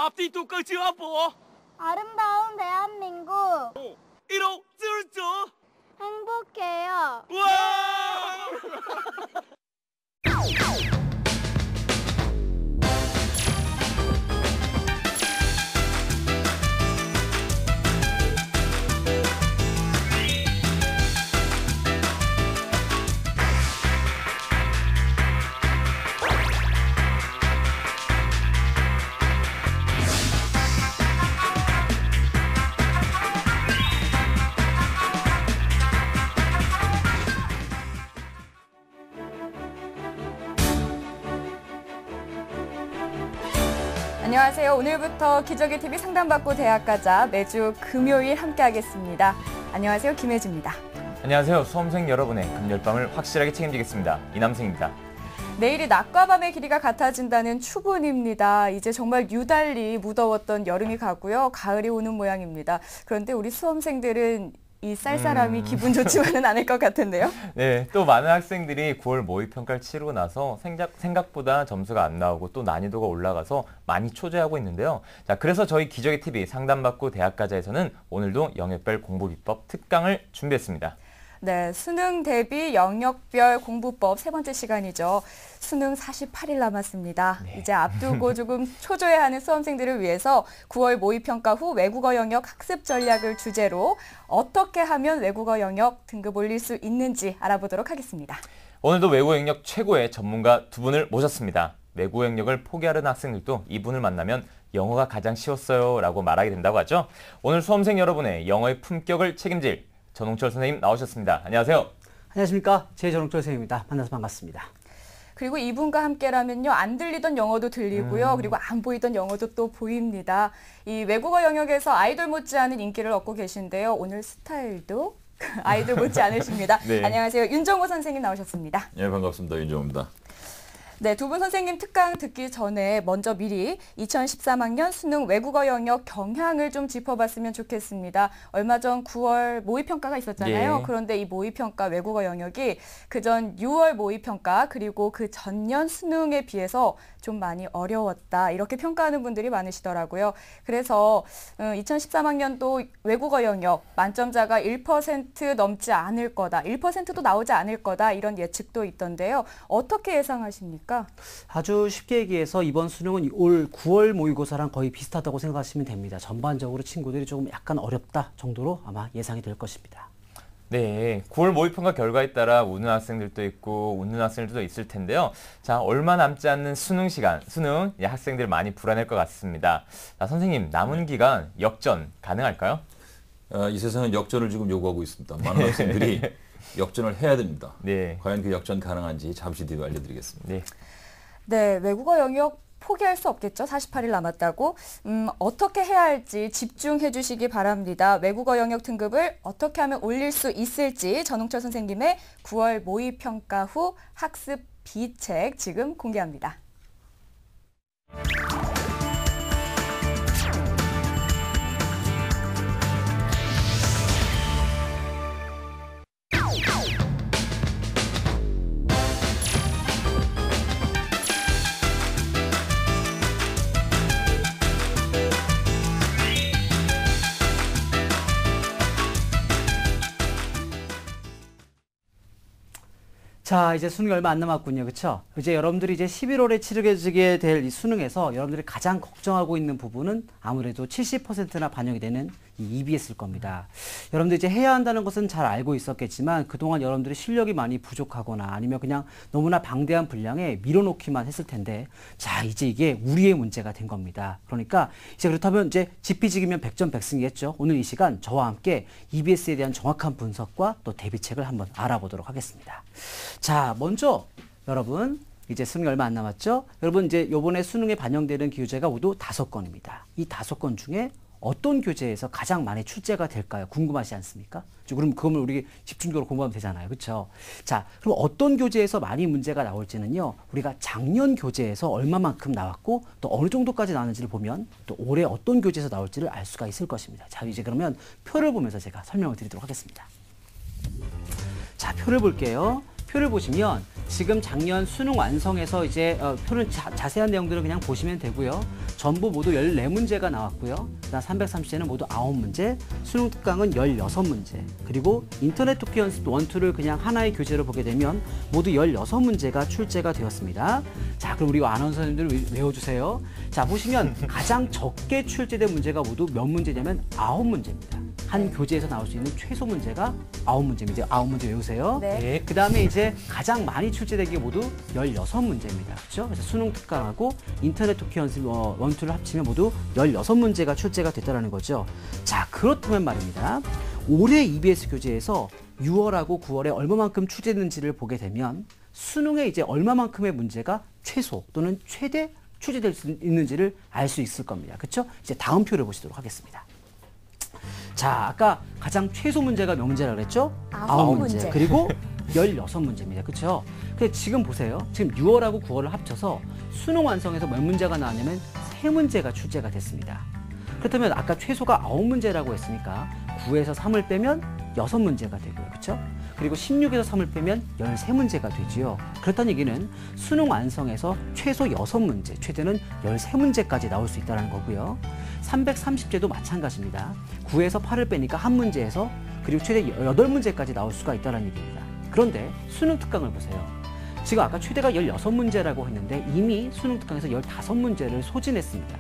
앞뒤 똑같이 와보. 아름다운 대한민국 1호 쯔르쯔 행복해요. 와! 안녕하세요. 오늘부터 기적의 TV 상담받고 대학 가자 매주 금요일 함께하겠습니다. 안녕하세요. 김혜주입니다. 안녕하세요. 수험생 여러분의 금요일밤을 확실하게 책임지겠습니다. 이남승입니다. 내일이 낮과 밤의 길이가 같아진다는 추분입니다. 이제 정말 유달리 무더웠던 여름이 가고요. 가을이 오는 모양입니다. 그런데 우리 수험생들은 이 쌀쌀함이 기분 좋지만은 않을 것 같은데요. 네, 또 많은 학생들이 9월 모의평가를 치르고 나서 생각보다 점수가 안 나오고 또 난이도가 올라가서 많이 초조해하고 있는데요. 자, 그래서 저희 기적의 TV 상담받고 대학 가자에서는 오늘도 영역별 공부 비법 특강을 준비했습니다. 네, 수능 대비 영역별 공부법 세 번째 시간이죠. 수능 48일 남았습니다. 네. 이제 앞두고 조금 초조해하는 수험생들을 위해서 9월 모의평가 후 외국어 영역 학습 전략을 주제로 어떻게 하면 외국어 영역 등급 올릴 수 있는지 알아보도록 하겠습니다. 오늘도 외국어 영역 최고의 전문가 두 분을 모셨습니다. 외국어 영역을 포기하려는 학생들도 이분을 만나면 영어가 가장 쉬웠어요 라고 말하게 된다고 하죠. 오늘 수험생 여러분의 영어의 품격을 책임질 전홍철 선생님 나오셨습니다. 안녕하세요. 안녕하십니까. 전홍철 선생님입니다. 만나서 반갑습니다. 그리고 이분과 함께라면요. 안 들리던 영어도 들리고요. 그리고 안 보이던 영어도 또 보입니다. 이 외국어 영역에서 아이돌 못지않은 인기를 얻고 계신데요. 오늘 스타일도 아이돌 못지 않으십니다. 네. 안녕하세요. 윤정호 선생님 나오셨습니다. 네, 반갑습니다. 윤정호입니다. 네, 두 분 선생님 특강 듣기 전에 먼저 미리 2013학년 수능 외국어 영역 경향을 좀 짚어봤으면 좋겠습니다. 얼마 전 9월 모의평가가 있었잖아요. 예. 그런데 이 모의평가 외국어 영역이 그전 6월 모의평가 그리고 그 전년 수능에 비해서 좀 많이 어려웠다. 이렇게 평가하는 분들이 많으시더라고요. 그래서 2013학년도 외국어 영역 만점자가 1% 넘지 않을 거다. 1%도 나오지 않을 거다. 이런 예측도 있던데요. 어떻게 예상하십니까? 아주 쉽게 얘기해서 이번 수능은 올 9월 모의고사랑 거의 비슷하다고 생각하시면 됩니다. 전반적으로 친구들이 조금 약간 어렵다 정도로 아마 예상이 될 것입니다. 네, 9월 모의평가 결과에 따라 우는 학생들도 있고 웃는 학생들도 있을 텐데요. 자, 얼마 남지 않는 수능 시간, 수능 학생들 많이 불안할 것 같습니다. 자, 선생님, 남은 기간 역전 가능할까요? 이 세상은 역전을 지금 요구하고 있습니다. 많은 학생들이 역전을 해야 됩니다. 네. 과연 그 역전 가능한지 잠시 뒤에 알려드리겠습니다. 네. 네, 외국어 영역 포기할 수 없겠죠. 48일 남았다고. 어떻게 해야 할지 집중해 주시기 바랍니다. 외국어 영역 등급을 어떻게 하면 올릴 수 있을지 전홍철 선생님의 9월 모의평가 후 학습 비책 지금 공개합니다. 자, 이제 수능이 얼마 안 남았군요. 그렇죠? 이제 여러분들이 이제 11월에 치러지게 될 이 수능에서 여러분들이 가장 걱정하고 있는 부분은 아무래도 70%나 반영이 되는 이 EBS일 겁니다. 여러분들 이제 해야 한다는 것은 잘 알고 있었겠지만 그동안 여러분들이 실력이 많이 부족하거나 아니면 그냥 너무나 방대한 분량에 밀어놓기만 했을 텐데 자, 이제 이게 우리의 문제가 된 겁니다. 그러니까 이제 그렇다면 이제 지피지기면 100점 100승이겠죠. 오늘 이 시간 저와 함께 EBS에 대한 정확한 분석과 또 대비책을 한번 알아보도록 하겠습니다. 자, 먼저 여러분 이제 수능이 얼마 안 남았죠? 여러분 이제 이번에 수능에 반영되는 교재가 모두 5건입니다. 이 5건 중에 어떤 교재에서 가장 많이 출제가 될까요? 궁금하지 않습니까? 그럼 그걸 우리 집중적으로 공부하면 되잖아요. 그렇죠? 자, 그럼 어떤 교재에서 많이 문제가 나올지는요. 우리가 작년 교재에서 얼마만큼 나왔고 또 어느 정도까지 나왔는지를 보면 또 올해 어떤 교재에서 나올지를 알 수가 있을 것입니다. 자, 이제 그러면 표를 보면서 제가 설명을 드리도록 하겠습니다. 자, 표를 볼게요. 표를 보시면 지금 작년 수능 완성에서 이제 표는 자세한 내용들은 그냥 보시면 되고요. 전부 모두 14문제가 나왔고요. 그다음 330제는 모두 9문제, 수능 특강은 16문제, 그리고 인터넷 토크 연습 1, 2를 그냥 하나의 교재로 보게 되면 모두 16문제가 출제가 되었습니다. 자, 그럼 우리 아나운서님들 외워주세요. 자, 보시면 가장 적게 출제된 문제가 모두 몇 문제냐면 9문제입니다. 한 교재에서 나올 수 있는 최소 문제가 9문제입니다. 9문제 외우세요. 네. 그 다음에 이제 가장 많이 출제된 게 모두 16문제입니다. 그렇죠? 그래서 수능 특강하고 인터넷 토크 연습 1, 2를 합치면 모두 16문제가 출제가 됐다는 거죠. 자, 그렇다면 말입니다. 올해 EBS 교재에서 6월하고 9월에 얼마만큼 출제됐는지를 보게 되면 수능에 이제 얼마만큼의 문제가 최소 또는 최대 출제될 수 있는지를 알 수 있을 겁니다. 그렇죠? 이제 다음 표를 보시도록 하겠습니다. 자, 아까 가장 최소 문제가 몇 문제라고 그랬죠? 9문제. 그리고 16문제입니다. 그렇죠? 근데 지금 보세요. 지금 6월하고 9월을 합쳐서 수능 완성에서 몇 문제가 나왔냐면 3문제가 출제가 됐습니다. 그렇다면 아까 최소가 9문제라고 했으니까 9에서 3을 빼면 6문제가 되고요. 그렇죠? 그리고 16에서 3을 빼면 13문제가 되지요. 그렇다는 얘기는 수능 완성에서 최소 6문제, 최대는 13문제까지 나올 수 있다는 거고요. 330제도 마찬가지입니다. 9에서 8을 빼니까 1문제에서 그리고 최대 8문제까지 나올 수가 있다는 얘기입니다. 그런데 수능 특강을 보세요. 지금 아까 최대가 16문제라고 했는데 이미 수능 특강에서 15문제를 소진했습니다.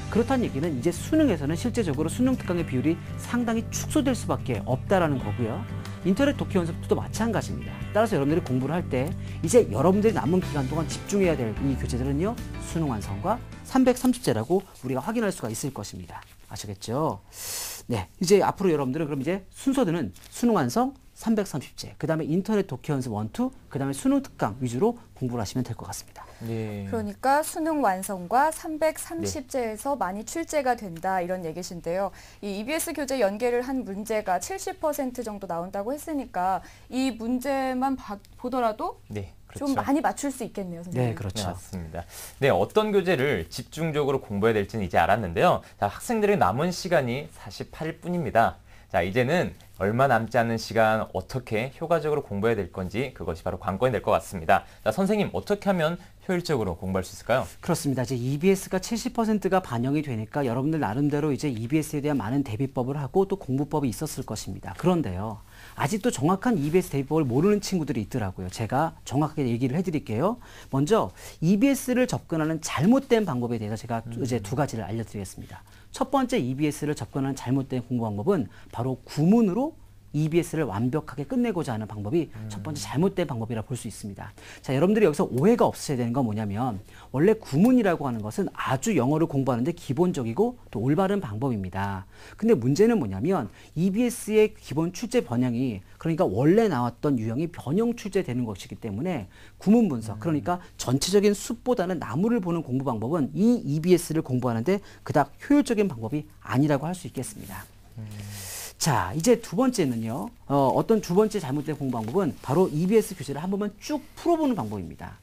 그렇다는 얘기는 이제 수능에서는 실제적으로 수능 특강의 비율이 상당히 축소될 수밖에 없다라는 거고요. 인터넷 독해 연습도 마찬가지입니다. 따라서 여러분들이 공부를 할 때 이제 여러분들이 남은 기간 동안 집중해야 될 이 교재들은요. 수능 완성과 330제라고 우리가 확인할 수가 있을 것입니다. 아시겠죠? 네, 이제 앞으로 여러분들은 그럼 이제 순서들은 수능 완성, 330제, 그 다음에 인터넷 독해 연습 1, 2, 그 다음에 수능 특강 위주로 공부를 하시면 될 것 같습니다. 네. 그러니까 수능 완성과 330제에서 많이 출제가 된다 이런 얘기신데요. 이 EBS 교재 연계를 한 문제가 70% 정도 나온다고 했으니까 이 문제만 보더라도 네. 그렇죠. 좀 많이 맞출 수 있겠네요, 선생님. 네, 그렇죠. 네, 맞습니다. 네, 어떤 교재를 집중적으로 공부해야 될지는 이제 알았는데요. 자, 학생들의 남은 시간이 48일뿐입니다. 자, 이제는 얼마 남지 않은 시간 어떻게 효과적으로 공부해야 될 건지 그것이 바로 관건이 될 것 같습니다. 자, 선생님 어떻게 하면 효율적으로 공부할 수 있을까요? 그렇습니다. 이제 EBS가 70%가 반영이 되니까 여러분들 나름대로 이제 EBS에 대한 많은 대비법을 하고 또 공부법이 있었을 것입니다. 그런데요. 아직도 정확한 EBS 대비법을 모르는 친구들이 있더라고요. 제가 정확하게 얘기를 해드릴게요. 먼저 EBS를 접근하는 잘못된 방법에 대해서 제가 이제 2가지를 알려드리겠습니다. 첫 번째 EBS를 접근하는 잘못된 공부 방법은 바로 구문으로 EBS를 완벽하게 끝내고자 하는 방법이 첫 번째 잘못된 방법이라 볼 수 있습니다. 자, 여러분들이 여기서 오해가 없으셔야 되는 건 뭐냐면 원래 구문이라고 하는 것은 아주 영어를 공부하는데 기본적이고 또 올바른 방법입니다. 근데 문제는 뭐냐면 EBS의 기본 출제 번영이 그러니까 원래 나왔던 유형이 변형 출제되는 것이기 때문에 구문 분석 그러니까 전체적인 숫보다는 나무를 보는 공부 방법은 이 EBS를 공부하는데 그닥 효율적인 방법이 아니라고 할 수 있겠습니다. 자, 이제 두 번째는요. 어떤 두 번째 잘못된 공부 방법은 바로 EBS 교재를 한 번만 쭉 풀어보는 방법입니다.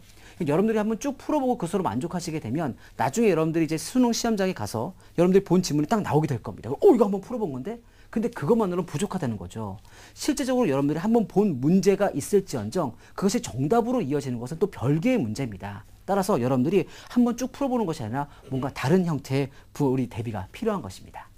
여러분들이 한번 쭉 풀어보고 그것으로 만족하시게 되면 나중에 여러분들이 이제 수능 시험장에 가서 여러분들이 본 지문이 딱 나오게 될 겁니다. 이거 한번 풀어본 건데? 근데 그것만으로는 부족하다는 거죠. 실제적으로 여러분들이 한번 본 문제가 있을지언정 그것이 정답으로 이어지는 것은 또 별개의 문제입니다. 따라서 여러분들이 한번 쭉 풀어보는 것이 아니라 뭔가 다른 형태의 우리 대비가 필요한 것입니다.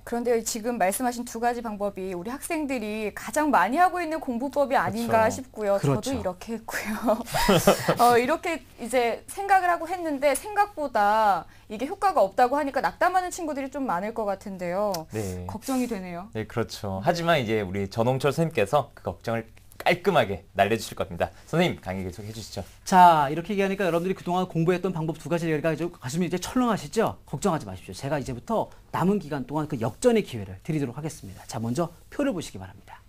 그런데 지금 말씀하신 2가지 방법이 우리 학생들이 가장 많이 하고 있는 공부법이 아닌가 그렇죠. 싶고요. 그렇죠. 저도 이렇게 했고요. 이렇게 이제 생각을 하고 했는데 생각보다 이게 효과가 없다고 하니까 낙담하는 친구들이 좀 많을 것 같은데요. 네. 걱정이 되네요. 네, 그렇죠. 하지만 이제 우리 전홍철 선생님께서 그 걱정을 깔끔하게 날려주실 겁니다. 선생님 강의 계속 해주시죠. 자, 이렇게 얘기하니까 여러분들이 그동안 공부했던 방법 2가지를 가지고 이제 철렁하시죠? 걱정하지 마십시오. 제가 이제부터 남은 기간 동안 그 역전의 기회를 드리도록 하겠습니다. 자, 먼저 표를 보시기 바랍니다.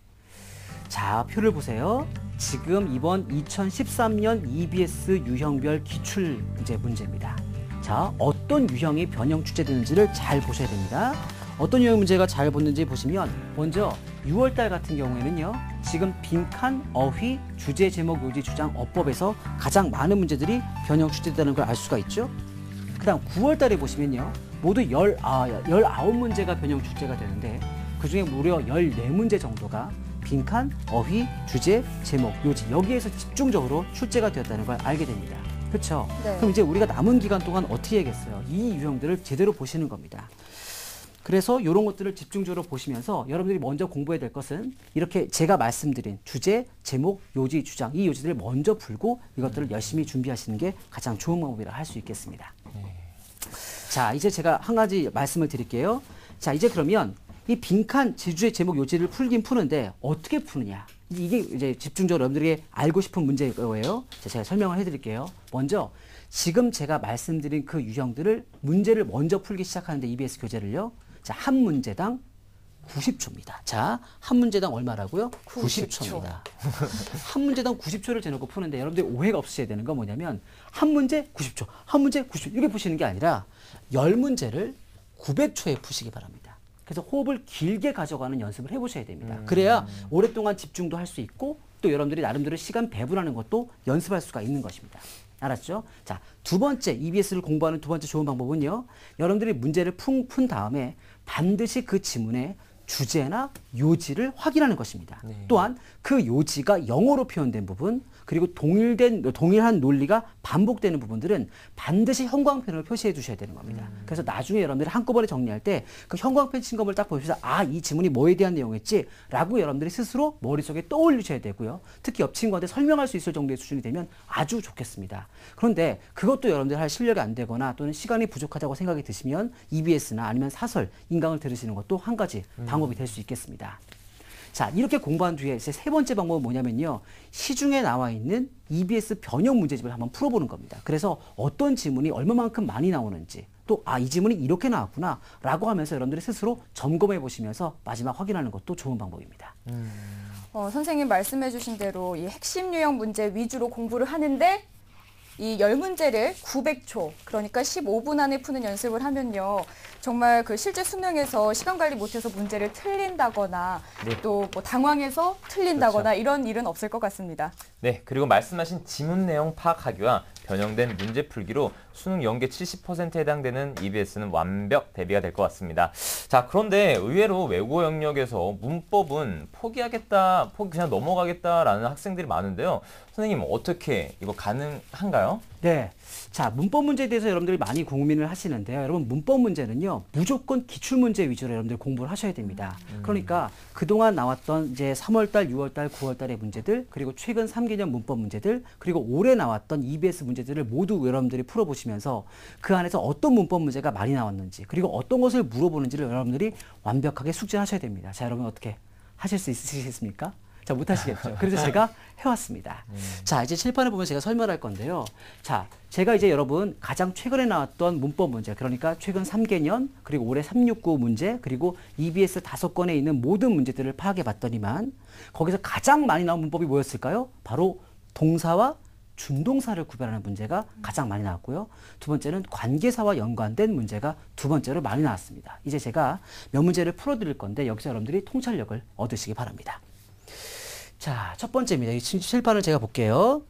자, 표를 보세요. 지금 이번 2013년 EBS 유형별 기출 문제입니다. 자, 어떤 유형이 변형 출제되는지를 잘 보셔야 됩니다. 어떤 유형 문제가 잘 보는지 보시면 먼저 6월달 같은 경우에는요. 지금 빈칸, 어휘, 주제, 제목, 요지, 주장, 어법에서 가장 많은 문제들이 변형 출제된다는 걸 알 수가 있죠. 그 다음 9월달에 보시면요. 모두 19문제가 변형 출제가 되는데 그중에 무려 14문제 정도가 빈칸, 어휘, 주제, 제목, 요지 여기에서 집중적으로 출제가 되었다는 걸 알게 됩니다. 그렇죠? 네. 그럼 이제 우리가 남은 기간 동안 어떻게 해야겠어요? 이 유형들을 제대로 보시는 겁니다. 그래서 이런 것들을 집중적으로 보시면서 여러분들이 먼저 공부해야 될 것은 이렇게 제가 말씀드린 주제, 제목, 요지, 주장 이 요지들을 먼저 풀고 이것들을 열심히 준비하시는 게 가장 좋은 방법이라 할 수 있겠습니다. 자, 이제 제가 한 가지 말씀을 드릴게요. 자, 이제 그러면 이 빈칸, 주제, 제목, 요지를 풀긴 푸는데 어떻게 푸느냐? 이게 이제 집중적으로 여러분들에게 알고 싶은 문제일 거예요. 제가 설명을 해드릴게요. 먼저 지금 제가 말씀드린 그 유형들을 문제를 먼저 풀기 시작하는데 EBS 교재를요. 자, 한 문제당 90초입니다. 자, 한 문제당 얼마라고요? 90초입니다. 한 문제당 90초를 재놓고 푸는데 여러분들 오해가 없으셔야 되는 건 뭐냐면 한 문제 90초, 한 문제 90초 이렇게 푸시는 게 아니라 10문제를 900초에 푸시기 바랍니다. 그래서 호흡을 길게 가져가는 연습을 해보셔야 됩니다. 그래야 오랫동안 집중도 할 수 있고 또 여러분들이 나름대로 시간 배분하는 것도 연습할 수가 있는 것입니다. 알았죠? 자, 두 번째 EBS를 공부하는 두 번째 좋은 방법은요. 여러분들이 문제를 푼 다음에 반드시 그 지문의 주제나 요지를 확인하는 것입니다. 네. 또한 그 요지가 영어로 표현된 부분 그리고 동일한 논리가 반복되는 부분들은 반드시 형광펜으로 표시해 주셔야 되는 겁니다. 그래서 나중에 여러분들이 한꺼번에 정리할 때 그 형광펜 친 것을 딱 보시면서 아, 이 지문이 뭐에 대한 내용이었지? 라고 여러분들이 스스로 머릿속에 떠올리셔야 되고요. 특히 옆 친구한테 설명할 수 있을 정도의 수준이 되면 아주 좋겠습니다. 그런데 그것도 여러분들 할 실력이 안 되거나 또는 시간이 부족하다고 생각이 드시면 EBS나 아니면 사설, 인강을 들으시는 것도 한 가지 방법이 될 수 있겠습니다. 자, 이렇게 공부한 뒤에 제 세 번째 방법은 뭐냐면요. 시중에 나와 있는 EBS 변형 문제집을 한번 풀어보는 겁니다. 그래서 어떤 지문이 얼마만큼 많이 나오는지 또 아, 이 지문이 이렇게 나왔구나 라고 하면서 여러분들이 스스로 점검해 보시면서 마지막 확인하는 것도 좋은 방법입니다. 선생님 말씀해 주신 대로 이 핵심 유형 문제 위주로 공부를 하는데 이 10문제를 900초, 그러니까 15분 안에 푸는 연습을 하면요. 정말 그 실제 수능에서 시간 관리 못해서 문제를 틀린다거나 네. 또 뭐 당황해서 틀린다거나 그렇죠. 이런 일은 없을 것 같습니다. 네, 그리고 말씀하신 지문 내용 파악하기와 변형된 문제 풀기로 수능 연계 70%에 해당되는 EBS는 완벽 대비가 될 것 같습니다. 자, 그런데 의외로 외국어 영역에서 문법은 포기하겠다, 그냥 넘어가겠다라는 학생들이 많은데요. 선생님, 어떻게 이거 가능한가요? 네. 자, 문법 문제에 대해서 여러분들이 많이 고민을 하시는데요. 여러분, 문법 문제는요, 무조건 기출문제 위주로 여러분들 공부를 하셔야 됩니다. 그러니까 그동안 나왔던 이제 3월달, 6월달, 9월달의 문제들, 그리고 최근 3개년 문법 문제들, 그리고 올해 나왔던 EBS 문제들을 모두 여러분들이 풀어보시면서 그 안에서 어떤 문법 문제가 많이 나왔는지, 그리고 어떤 것을 물어보는지를 여러분들이 완벽하게 숙지하셔야 됩니다. 자, 여러분 어떻게 하실 수 있으시겠습니까? 자, 못하시겠죠. 그래서 제가 해왔습니다. 자, 이제 칠판을 보면 제가 설명할 건데요. 자, 제가 이제 여러분 가장 최근에 나왔던 문법 문제, 그러니까 최근 3개년, 그리고 올해 369 문제, 그리고 EBS 5건에 있는 모든 문제들을 파악해 봤더니만 거기서 가장 많이 나온 문법이 뭐였을까요? 바로 동사와 준동사를 구별하는 문제가 가장 많이 나왔고요. 두 번째는 관계사와 연관된 문제가 두 번째로 많이 나왔습니다. 이제 제가 몇 문제를 풀어드릴 건데 여기서 여러분들이 통찰력을 얻으시기 바랍니다. 자, 첫 번째입니다. 이 칠판을 제가 볼게요.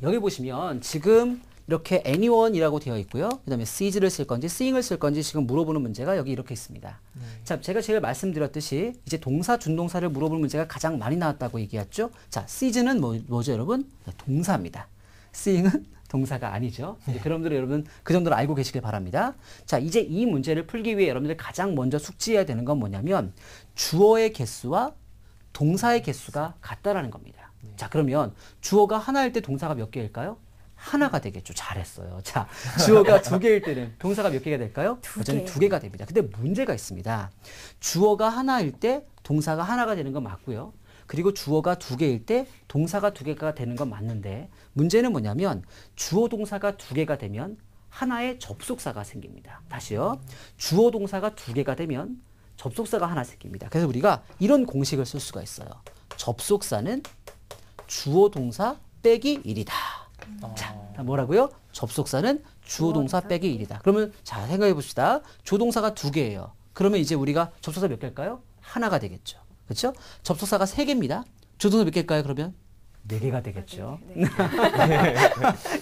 여기 보시면 지금 이렇게 anyone이라고 되어 있고요. 그 다음에 seize를 쓸 건지 seeing을 쓸 건지 지금 물어보는 문제가 여기 이렇게 있습니다. 자, 제가 제일 말씀드렸듯이 이제 동사, 준동사를 물어보는 문제가 가장 많이 나왔다고 얘기했죠. 자, seize는 뭐죠, 여러분? 동사입니다. seeing은 동사가 아니죠. 이제 여러분들 여러분 그 정도로 알고 계시길 바랍니다. 자, 이제 이 문제를 풀기 위해 여러분들 가장 먼저 숙지해야 되는 건 뭐냐면 주어의 개수와 동사의 개수가 같다라는 겁니다. 자, 그러면 주어가 하나일 때 동사가 몇 개일까요? 하나가 되겠죠. 잘했어요. 자, 주어가 2개일 때는 동사가 몇 개가 될까요? 여전히 2개가 됩니다. 근데 문제가 있습니다. 주어가 하나일 때 동사가 하나가 되는 건 맞고요. 그리고 주어가 2개일 때 동사가 2개가 되는 건 맞는데 문제는 뭐냐면 주어 동사가 2개가 되면 하나의 접속사가 생깁니다. 다시요. 주어 동사가 2개가 되면 접속사가 하나 생깁니다. 그래서 우리가 이런 공식을 쓸 수가 있어요. 접속사는 주어 동사 빼기 1이다. 자, 뭐라고요? 접속사는 주어 동사 빼기 1이다. 그러면 자, 생각해 봅시다. 조동사가 2개예요. 그러면 이제 우리가 접속사 몇 개일까요? 하나가 되겠죠. 그렇죠? 접속사가 3개입니다. 조동사 몇 개일까요? 그러면 4개가 되겠죠.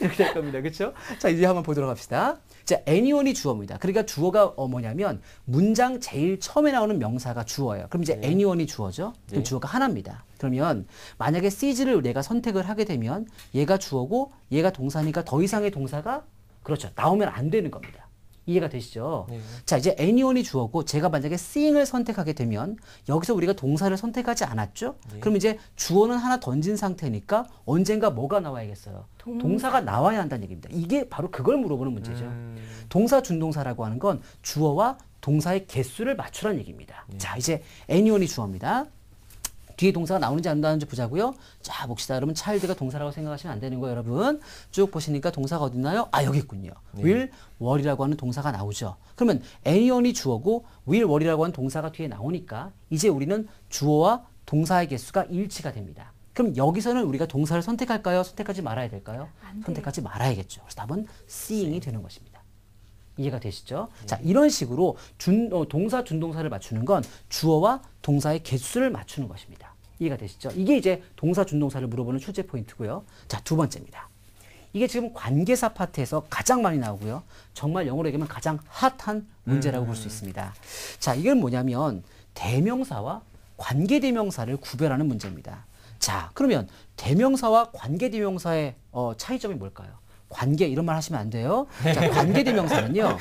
이렇게 될 겁니다. 그렇죠? 자, 이제 한번 보도록 합시다. 자, anyone이 주어입니다. 그러니까 주어가 뭐냐면 문장 제일 처음에 나오는 명사가 주어예요. 그럼 이제 anyone이 주어죠. 그럼 주어가 하나입니다. 그러면 만약에 sees를 내가 선택을 하게 되면 얘가 주어고 얘가 동사니까 더 이상의 동사가 그렇죠. 나오면 안 되는 겁니다. 이해가 되시죠? 자, 이제 anyone이 주어고 제가 만약에 seeing을 선택하게 되면 여기서 우리가 동사를 선택하지 않았죠? 그럼 이제 주어는 하나 던진 상태니까 언젠가 뭐가 나와야겠어요? 동사가 나와야 한다는 얘기입니다. 이게 바로 그걸 물어보는 문제죠. 동사 준동사라고 하는 건 주어와 동사의 개수를 맞추라는 얘기입니다. 자, 이제 anyone이 주어입니다. 뒤에 동사가 나오는지 안 나오는지 보자고요. 자, 봅시다. 여러분 child가 동사라고 생각하시면 안 되는 거예요, 여러분. 쭉 보시니까 동사가 어디 있나요? 아, 여기 있군요. will, were이라고 하는 동사가 나오죠. 그러면 anyone이 주어고 will, were이라고 하는 동사가 뒤에 나오니까 이제 우리는 주어와 동사의 개수가 일치가 됩니다. 그럼 여기서는 우리가 동사를 선택할까요? 선택하지 말아야 될까요? 선택하지 말아야겠죠. 그래서 답은 seeing이 되는 것입니다. 이해가 되시죠? 자, 이런 식으로 동사, 준동사를 맞추는 건 주어와 동사의 개수를 맞추는 것입니다. 이해가 되시죠? 이게 이제 동사, 준동사를 물어보는 출제 포인트고요. 자, 2번째입니다. 이게 지금 관계사 파트에서 가장 많이 나오고요. 정말 영어로 얘기하면 가장 핫한 문제라고 볼 수 있습니다. 자, 이건 뭐냐면 대명사와 관계대명사를 구별하는 문제입니다. 자, 그러면 대명사와 관계대명사의 차이점이 뭘까요? 관계 이런 말 하시면 안 돼요. 자, 관계대명사는요.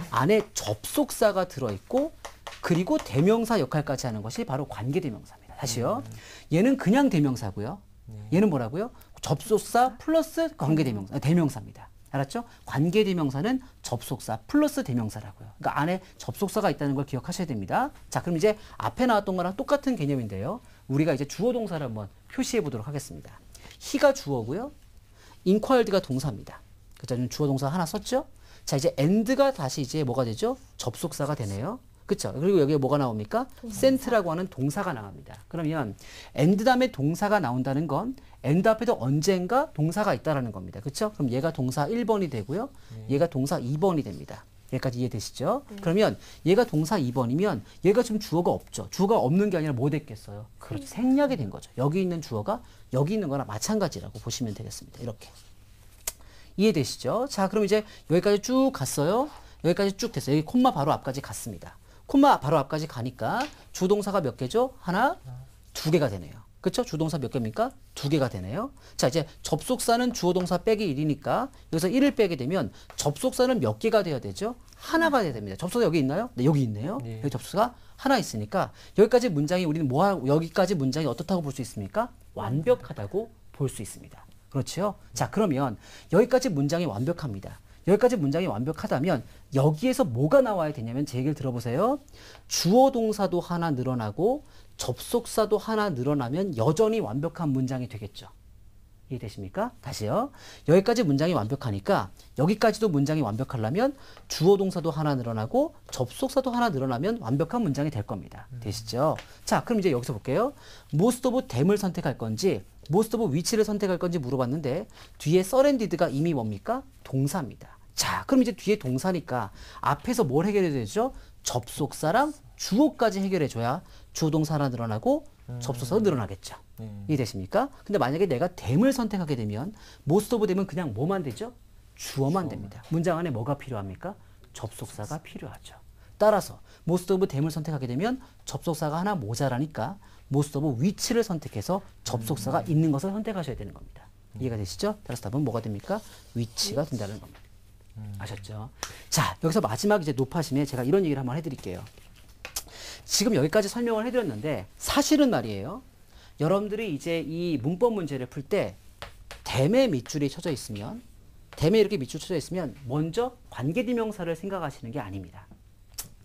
안에 접속사가 들어있고 그리고 대명사 역할까지 하는 것이 바로 관계대명사입니다. 다시요. 얘는 그냥 대명사고요. 얘는 뭐라고요? 접속사 플러스 관계대명사, 대명사입니다. 알았죠? 관계대명사는 접속사 플러스 대명사라고요. 그러니까 안에 접속사가 있다는 걸 기억하셔야 됩니다. 자, 그럼 이제 앞에 나왔던 거랑 똑같은 개념인데요. 우리가 이제 주어 동사를 한번 표시해 보도록 하겠습니다. he가 주어고요. inquired가 동사입니다. 그죠? 주어 동사 하나 썼죠? 자, 이제 and가 다시 이제 뭐가 되죠? 접속사가 되네요. 그쵸? 그리고 여기에 뭐가 나옵니까? sent라고 하는 동사가 나옵니다. 그러면 and 다음에 동사가 나온다는 건 and 앞에도 언젠가 동사가 있다라는 겁니다. 그쵸? 그럼 얘가 동사 1번이 되고요. 얘가 동사 2번이 됩니다. 여기까지 이해되시죠? 그러면 얘가 동사 2번이면 얘가 지금 주어가 없죠. 주어가 없는 게 아니라 뭐 됐겠어요? 그렇죠. 생략이 된 거죠. 여기 있는 주어가 여기 있는 거나 마찬가지라고 보시면 되겠습니다. 이렇게. 이해되시죠? 자, 그럼 이제 여기까지 쭉 갔어요. 여기까지 쭉 됐어요. 여기 콤마 바로 앞까지 갔습니다. 콤마 바로 앞까지 가니까 주동사가 몇 개죠? 하나, 2개가 되네요. 그렇죠? 주동사 몇 개입니까? 2개가 되네요. 자, 이제 접속사는 주어동사 빼기 1이니까 여기서 1을 빼게 되면 접속사는 몇 개가 돼야 되죠? 하나가 돼야 됩니다. 접속사 여기 있나요? 네, 여기 있네요. 여기 접속사가 하나 있으니까 여기까지 문장이 우리는 여기까지 문장이 어떻다고 볼 수 있습니까? 완벽하다고 볼 수 있습니다. 그렇죠? 자, 그러면 여기까지 문장이 완벽합니다. 여기까지 문장이 완벽하다면 여기에서 뭐가 나와야 되냐면 제 얘기를 들어보세요. 주어 동사도 하나 늘어나고 접속사도 하나 늘어나면 여전히 완벽한 문장이 되겠죠. 이해되십니까? 다시요. 여기까지 문장이 완벽하니까 여기까지도 문장이 완벽하려면 주어 동사도 하나 늘어나고 접속사도 하나 늘어나면 완벽한 문장이 될 겁니다. 되시죠? 자, 그럼 이제 여기서 볼게요. most of them을 선택할 건지 most of which를 선택할 건지 물어봤는데 뒤에 surrounded가 이미 뭡니까? 동사입니다. 자, 그럼 이제 뒤에 동사니까 앞에서 뭘 해결해야 되죠? 접속사랑 주어까지 해결해줘야 주어동사 하나 늘어나고 접속사도 늘어나겠죠. 이해되십니까? 근데 만약에 내가 them을 선택하게 되면 most of them은 그냥 뭐만 되죠? 주어만 됩니다. 문장 안에 뭐가 필요합니까? 접속사가 필요하죠. 따라서 most of them을 선택하게 되면 접속사가 하나 모자라니까 most of which를 선택해서 접속사가 있는 것을 선택하셔야 되는 겁니다. 이해가 되시죠? 따라서 답은 뭐가 됩니까? which가 된다는 겁니다. 아셨죠? 자, 여기서 마지막 이제 높아심에 제가 이런 얘기를 한번 해드릴게요. 지금 여기까지 설명을 해드렸는데 사실은 말이에요. 여러분들이 이제 이 문법 문제를 풀 때 them에 밑줄이 쳐져 있으면 them에 이렇게 밑줄 쳐져 있으면 먼저 관계대명사를 생각하시는 게 아닙니다.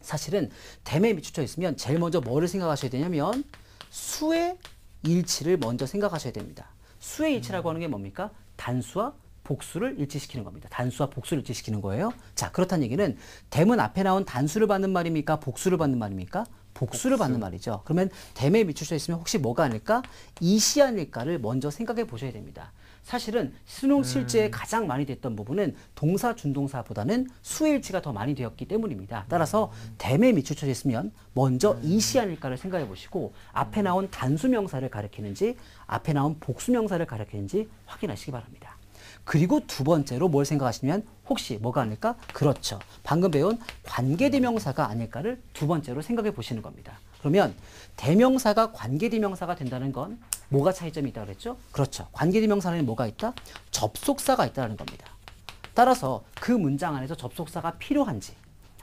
사실은 them에 밑줄 쳐져 있으면 제일 먼저 뭐를 생각하셔야 되냐면 수의 일치를 먼저 생각하셔야 됩니다. 수의 일치라고 하는 게 뭡니까? 단수와 복수를 일치시키는 겁니다. 단수와 복수를 일치시키는 거예요. 자, 그렇다는 얘기는 them은 앞에 나온 단수를 받는 말입니까? 복수를 받는 말입니까? 복수를 받는 말이죠. 그러면 댐에 미출처 있으면 혹시 뭐가 아닐까? 이시 아닐까를 먼저 생각해 보셔야 됩니다. 사실은 수능 실제에 가장 많이 됐던 부분은 동사 준동사보다는 수일치가 더 많이 되었기 때문입니다. 따라서 댐에 미출처 있으면 먼저 이시 아닐까를 생각해 보시고 앞에 나온 단수명사를 가리키는지 앞에 나온 복수명사를 가리키는지 확인하시기 바랍니다. 그리고 두 번째로 뭘 생각하시면 혹시 뭐가 아닐까? 그렇죠. 방금 배운 관계대명사가 아닐까를 두 번째로 생각해 보시는 겁니다. 그러면 대명사가 관계대명사가 된다는 건 뭐가 차이점이 있다고 그랬죠? 그렇죠. 관계대명사에는 뭐가 있다? 접속사가 있다는 겁니다. 따라서 그 문장 안에서 접속사가 필요한지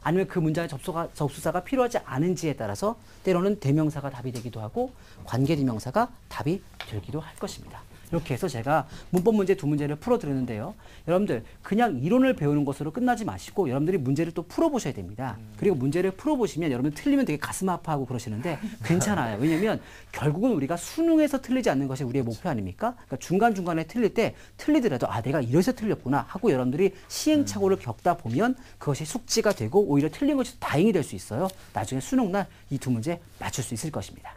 아니면 그 문장에 접속사가 필요하지 않은지에 따라서 때로는 대명사가 답이 되기도 하고 관계대명사가 답이 되기도 할 것입니다. 이렇게 해서 제가 문법 문제 두 문제를 풀어드렸는데요. 여러분들 그냥 이론을 배우는 것으로 끝나지 마시고 여러분들이 문제를 또 풀어보셔야 됩니다. 그리고 문제를 풀어보시면 여러분 틀리면 되게 가슴 아파하고 그러시는데 괜찮아요. 왜냐하면 결국은 우리가 수능에서 틀리지 않는 것이 우리의 목표 아닙니까? 그러니까 중간중간에 틀릴 때 틀리더라도 아 내가 이래서 틀렸구나 하고 여러분들이 시행착오를 겪다 보면 그것이 숙지가 되고 오히려 틀린 것이 다행이 될 수 있어요. 나중에 수능날 이 두 문제 맞출 수 있을 것입니다.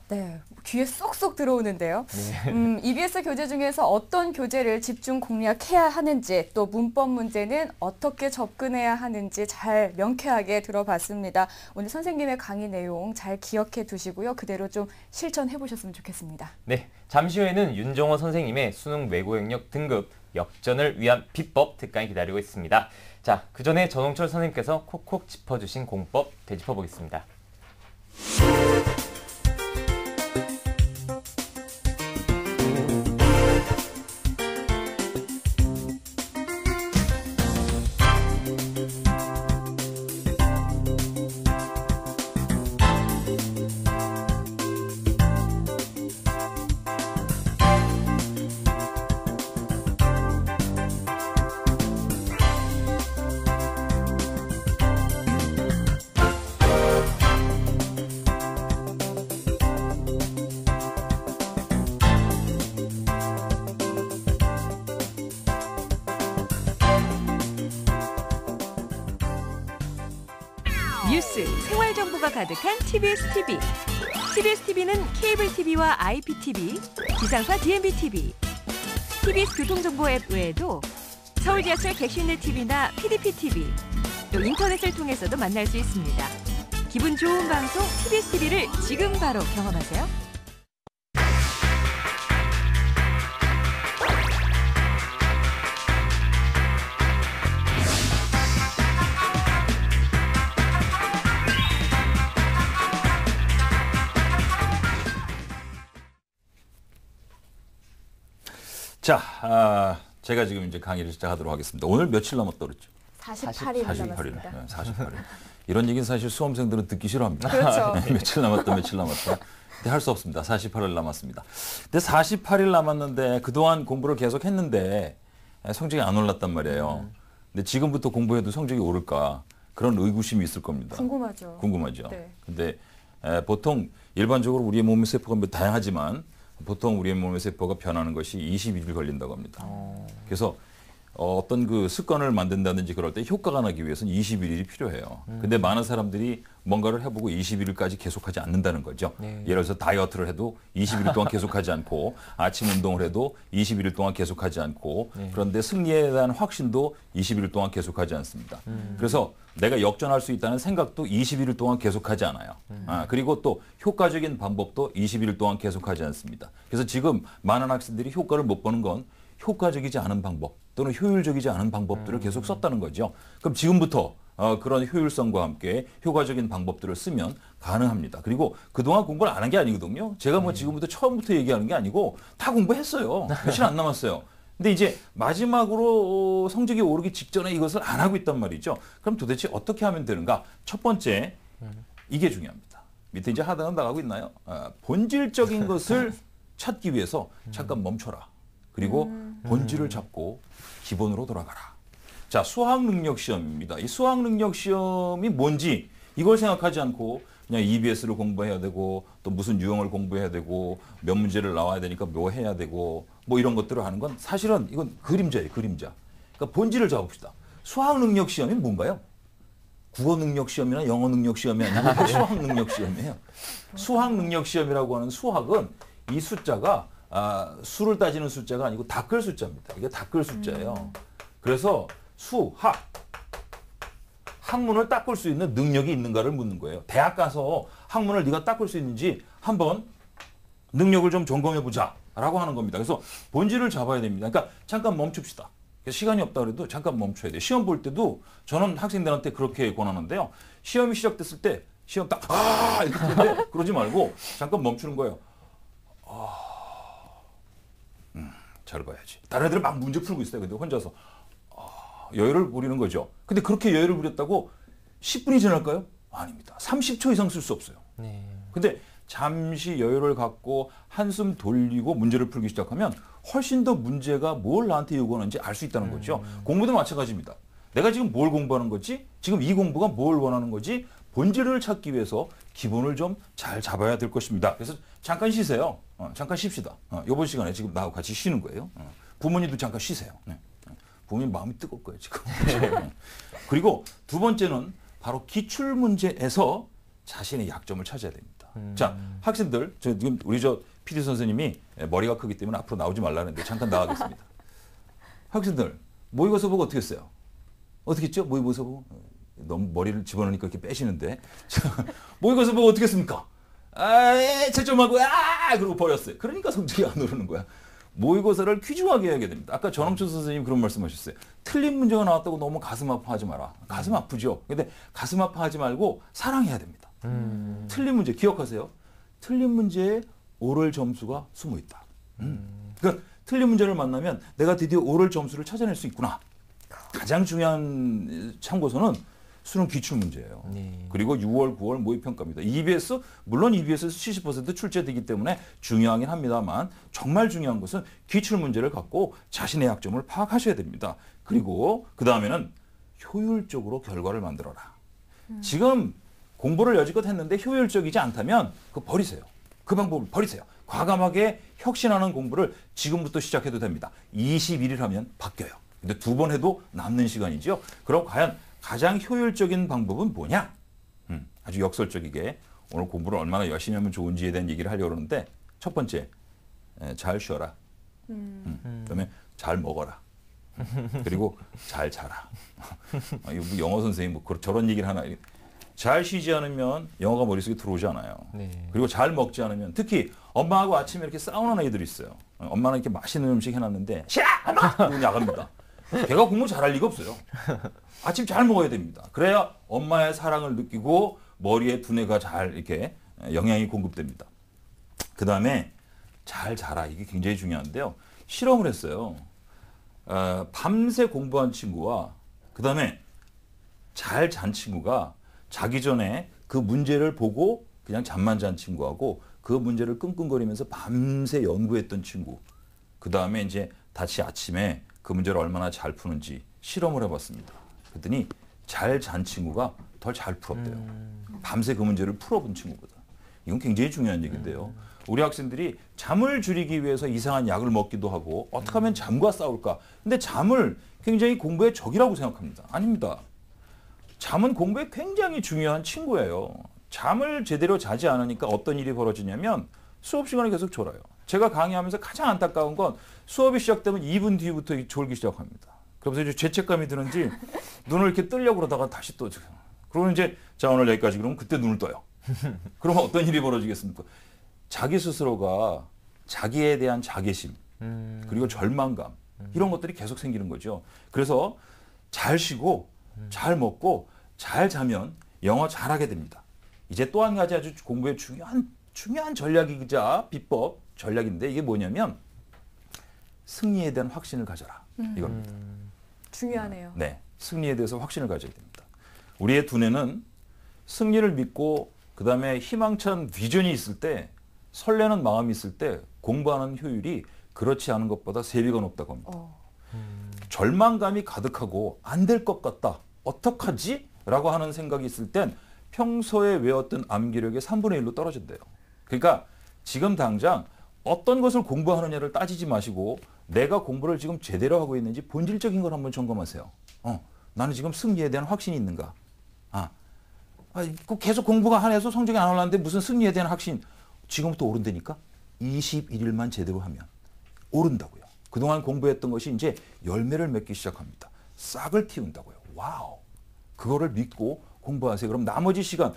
네, 귀에 쏙쏙 들어오는데요. EBS 교재 중에서 어떤 교재를 집중 공략해야 하는지 또 문법 문제는 어떻게 접근해야 하는지 잘 명쾌하게 들어봤습니다. 오늘 선생님의 강의 내용 잘 기억해 두시고요. 그대로 좀 실천해 보셨으면 좋겠습니다. 네, 잠시 후에는 윤정호 선생님의 수능 외고 영역 등급 역전을 위한 비법 특강이 기다리고 있습니다. 자, 그 전에 전홍철 선생님께서 콕콕 짚어주신 공법 되짚어보겠습니다. 뉴스, 생활 정보가 가득한 TBS TV. TBS TV는 케이블 TV와 IPTV, 지상파 DMB TV, TBS 교통정보 앱 외에도 서울 지하철 객실내 TV나 PDP TV, 또 인터넷을 통해서도 만날 수 있습니다. 기분 좋은 방송 TBS TV를 지금 바로 경험하세요. 자, 제가 지금 이제 강의를 시작하도록 하겠습니다. 오늘 며칠 남았다 그랬죠? 48일 48일. 남았습니다. 네, 48일. 이런 얘기는 사실 수험생들은 듣기 싫어합니다. 그렇죠. 며칠 남았다. 근데 할 수 없습니다. 48일 남았습니다. 근데 48일 남았는데 그동안 공부를 계속 했는데 성적이 안 올랐단 말이에요. 근데 지금부터 공부해도 성적이 오를까? 그런 의구심이 있을 겁니다. 궁금하죠. 네. 근데 보통 일반적으로 우리의 몸의 세포가 다양하지만 보통 우리의 몸의 세포가 변하는 것이 21일 걸린다고 합니다. 그래서 어떤 그 습관을 만든다든지 그럴 때 효과가 나기 위해서는 21일이 필요해요. 근데 많은 사람들이 뭔가를 해보고 21일까지 계속하지 않는다는 거죠. 네. 예를 들어서 다이어트를 해도 21일 동안 계속하지 않고 아침 운동을 해도 21일 동안 계속하지 않고 그런데 승리에 대한 확신도 21일 동안 계속하지 않습니다. 그래서 내가 역전할 수 있다는 생각도 21일 동안 계속하지 않아요. 그리고 또 효과적인 방법도 21일 동안 계속하지 않습니다. 그래서 지금 많은 학생들이 효과를 못 보는 건 효과적이지 않은 방법 또는 효율적이지 않은 방법들을 계속 썼다는 거죠. 그럼 지금부터 그런 효율성과 함께 효과적인 방법들을 쓰면 가능합니다. 그리고 그동안 공부를 안 한 게 아니거든요. 제가 뭐 지금부터 처음부터 얘기하는 게 아니고 다 공부했어요. 며칠 안 남았어요. 근데 이제 마지막으로 성적이 오르기 직전에 이것을 안 하고 있단 말이죠. 그럼 도대체 어떻게 하면 되는가? 첫 번째, 이게 중요합니다. 밑에 이제 하단은 나가고 있나요? 본질적인 것을 찾기 위해서 잠깐 멈춰라. 그리고 본질을 잡고 기본으로 돌아가라. 자, 수학 능력 시험입니다. 이 수학 능력 시험이 뭔지 이걸 생각하지 않고 그냥 EBS를 공부해야 되고 또 무슨 유형을 공부해야 되고 몇 문제를 나와야 되니까 뭐 해야 되고 뭐 이런 것들을 하는 건 사실은 이건 그림자예요, 그림자. 그러니까 본질을 잡읍시다. 수학 능력 시험이 뭔가요? 국어 능력 시험이나 영어 능력 시험이 아니고 수학 능력 시험이에요. 수학 능력 시험이라고 하는 수학은 이 숫자가 수를 따지는 숫자가 아니고 닦을 숫자입니다. 이게 닦을 숫자예요. 그래서 수학 학문을 닦을 수 있는 능력이 있는가를 묻는 거예요. 대학 가서 학문을 네가 닦을 수 있는지 한번 능력을 좀 점검해 보자라고 하는 겁니다. 그래서 본질을 잡아야 됩니다. 그러니까 잠깐 멈춥시다. 시간이 없다 그래도 잠깐 멈춰야 돼요. 시험 볼 때도 저는 학생들한테 그렇게 권하는데요. 시험이 시작됐을 때 시험 딱 이렇게 하는데 그러지 말고 잠깐 멈추는 거예요. 잘 봐야지. 다른 애들은 막 문제 풀고 있어요. 근데 혼자서 여유를 부리는 거죠. 근데 그렇게 여유를 부렸다고 10분이 지날까요? 아닙니다. 30초 이상 쓸 수 없어요. 네. 근데 잠시 여유를 갖고 한숨 돌리고 문제를 풀기 시작하면 훨씬 더 문제가 뭘 나한테 요구하는지 알 수 있다는 거죠. 공부도 마찬가지입니다. 내가 지금 뭘 공부하는 거지? 지금 이 공부가 뭘 원하는 거지? 본질을 찾기 위해서 기본을 좀 잘 잡아야 될 것입니다. 그래서 잠깐 쉬세요. 잠깐 쉽시다. 이번 시간에 지금 나하고 같이 쉬는 거예요. 부모님도 잠깐 쉬세요. 네. 부모님 마음이 뜨거울 거예요, 지금. 그리고 두 번째는 바로 기출 문제에서 자신의 약점을 찾아야 됩니다. 자, 학생들, 지금 우리 PD 선생님이 머리가 크기 때문에 앞으로 나오지 말라는데 잠깐 나가겠습니다. 학생들, 모의고사 보고 어떻게 했어요? 어떻게 했죠? 모의고사 보고? 너무 머리를 집어넣으니까 이렇게 빼시는데. 모의고사 보고 어떻게 했습니까? 채점하고, 그러고 버렸어요. 그러니까 성적이 안 오르는 거야. 모의고사를 귀중하게 해야 됩니다. 아까 전홍철 선생님 그런 말씀하셨어요. 틀린 문제가 나왔다고 너무 가슴 아파하지 마라. 가슴 아프죠. 근데 가슴 아파하지 말고 사랑해야 됩니다. 틀린 문제 기억하세요. 틀린 문제에 오를 점수가 숨어 있다. 그러니까 틀린 문제를 만나면 내가 드디어 오를 점수를 찾아낼 수 있구나. 가장 중요한 참고서는 수능 기출 문제예요. 네. 그리고 6월, 9월 모의평가입니다. EBS, 물론 EBS에서 70% 출제되기 때문에 중요하긴 합니다만 정말 중요한 것은 기출 문제를 갖고 자신의 약점을 파악하셔야 됩니다. 그리고 그 다음에는 효율적으로 결과를 만들어라. 지금 공부를 여지껏 했는데 효율적이지 않다면 그거 버리세요. 그 방법을 버리세요. 과감하게 혁신하는 공부를 지금부터 시작해도 됩니다. 21일 하면 바뀌어요. 근데 두 번 해도 남는 시간이죠. 그럼 과연 가장 효율적인 방법은 뭐냐? 아주 역설적이게 오늘 공부를 얼마나 열심히 하면 좋은지에 대한 얘기를 하려고 그러는데 첫 번째, 잘 쉬어라. 그다음에 잘 먹어라. 그리고 잘 자라. 영어 선생님 뭐 저런 얘기를 하나. 잘 쉬지 않으면 영어가 머릿속에 들어오지 않아요. 네. 그리고 잘 먹지 않으면 특히 엄마하고 아침에 이렇게 싸우는 아이들이 있어요. 엄마는 이렇게 맛있는 음식 해놨는데 싫어! 엄마! 그러고 나갑니다. 걔가 공부 잘할 리가 없어요. 아침 잘 먹어야 됩니다. 그래야 엄마의 사랑을 느끼고 머리에 두뇌가 잘 이렇게 영양이 공급됩니다. 그 다음에 잘 자라. 이게 굉장히 중요한데요. 실험을 했어요. 밤새 공부한 친구와 그 다음에 잘 잔 친구가 자기 전에 그 문제를 보고 그냥 잠만 잔 친구하고 그 문제를 끙끙거리면서 밤새 연구했던 친구. 그 다음에 이제 다시 아침에 그 문제를 얼마나 잘 푸는지 실험을 해봤습니다. 그랬더니 잘 잔 친구가 더 잘 풀었대요. 밤새 그 문제를 풀어본 친구보다. 이건 굉장히 중요한 얘기인데요. 우리 학생들이 잠을 줄이기 위해서 이상한 약을 먹기도 하고 어떻게 하면 잠과 싸울까? 근데 잠을 굉장히 공부의 적이라고 생각합니다. 아닙니다. 잠은 공부에 굉장히 중요한 친구예요. 잠을 제대로 자지 않으니까 어떤 일이 벌어지냐면 수업 시간에 계속 졸아요. 제가 강의하면서 가장 안타까운 건 수업이 시작되면 2분 뒤부터 졸기 시작합니다. 그러면서 이제 죄책감이 드는지 눈을 이렇게 뜨려고 그러다가 다시 또 그러면 이제 자 오늘 여기까지 그러면 그때 눈을 떠요. 그러면 어떤 일이 벌어지겠습니까? 자기 스스로가 자기에 대한 자괴심 그리고 절망감 이런 것들이 계속 생기는 거죠. 그래서 잘 쉬고 잘 먹고 잘 자면 영어 잘하게 됩니다. 이제 또 한 가지 아주 공부에 중요한 전략이자 비법 전략인데 이게 뭐냐면 승리에 대한 확신을 가져라. 이겁니다. 중요하네요. 네, 승리에 대해서 확신을 가져야 됩니다. 우리의 두뇌는 승리를 믿고 그다음에 희망찬 비전이 있을 때 설레는 마음이 있을 때 공부하는 효율이 그렇지 않은 것보다 3배가 높다고 합니다. 절망감이 가득하고 안 될 것 같다. 어떡하지? 라고 하는 생각이 있을 땐 평소에 외웠던 암기력의 3분의 1로 떨어진대요. 그러니까 지금 당장 어떤 것을 공부하느냐를 따지지 마시고 내가 공부를 지금 제대로 하고 있는지 본질적인 걸 한번 점검하세요. 나는 지금 승리에 대한 확신이 있는가? 계속 공부가 안 해서 성적이 안 올랐는데 무슨 승리에 대한 확신 지금부터 오른다니까 21일만 제대로 하면 오른다고요. 그동안 공부했던 것이 이제 열매를 맺기 시작합니다. 싹을 틔운다고요. 와우. 그거를 믿고 공부하세요. 그럼 나머지 시간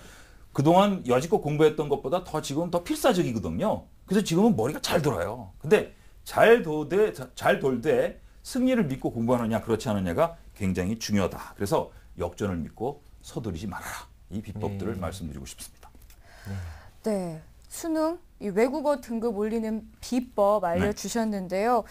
그동안 여지껏 공부했던 것보다 지금 더 필사적이거든요. 그래서 지금은 머리가 잘 돌아요. 근데 잘 돌되 승리를 믿고 공부하느냐 그렇지 않느냐가 굉장히 중요하다. 그래서 역전을 믿고 서두르지 말아라. 이 비법들을 말씀드리고 싶습니다. 네. 수능, 이 외국어 등급 올리는 비법 알려주셨는데요.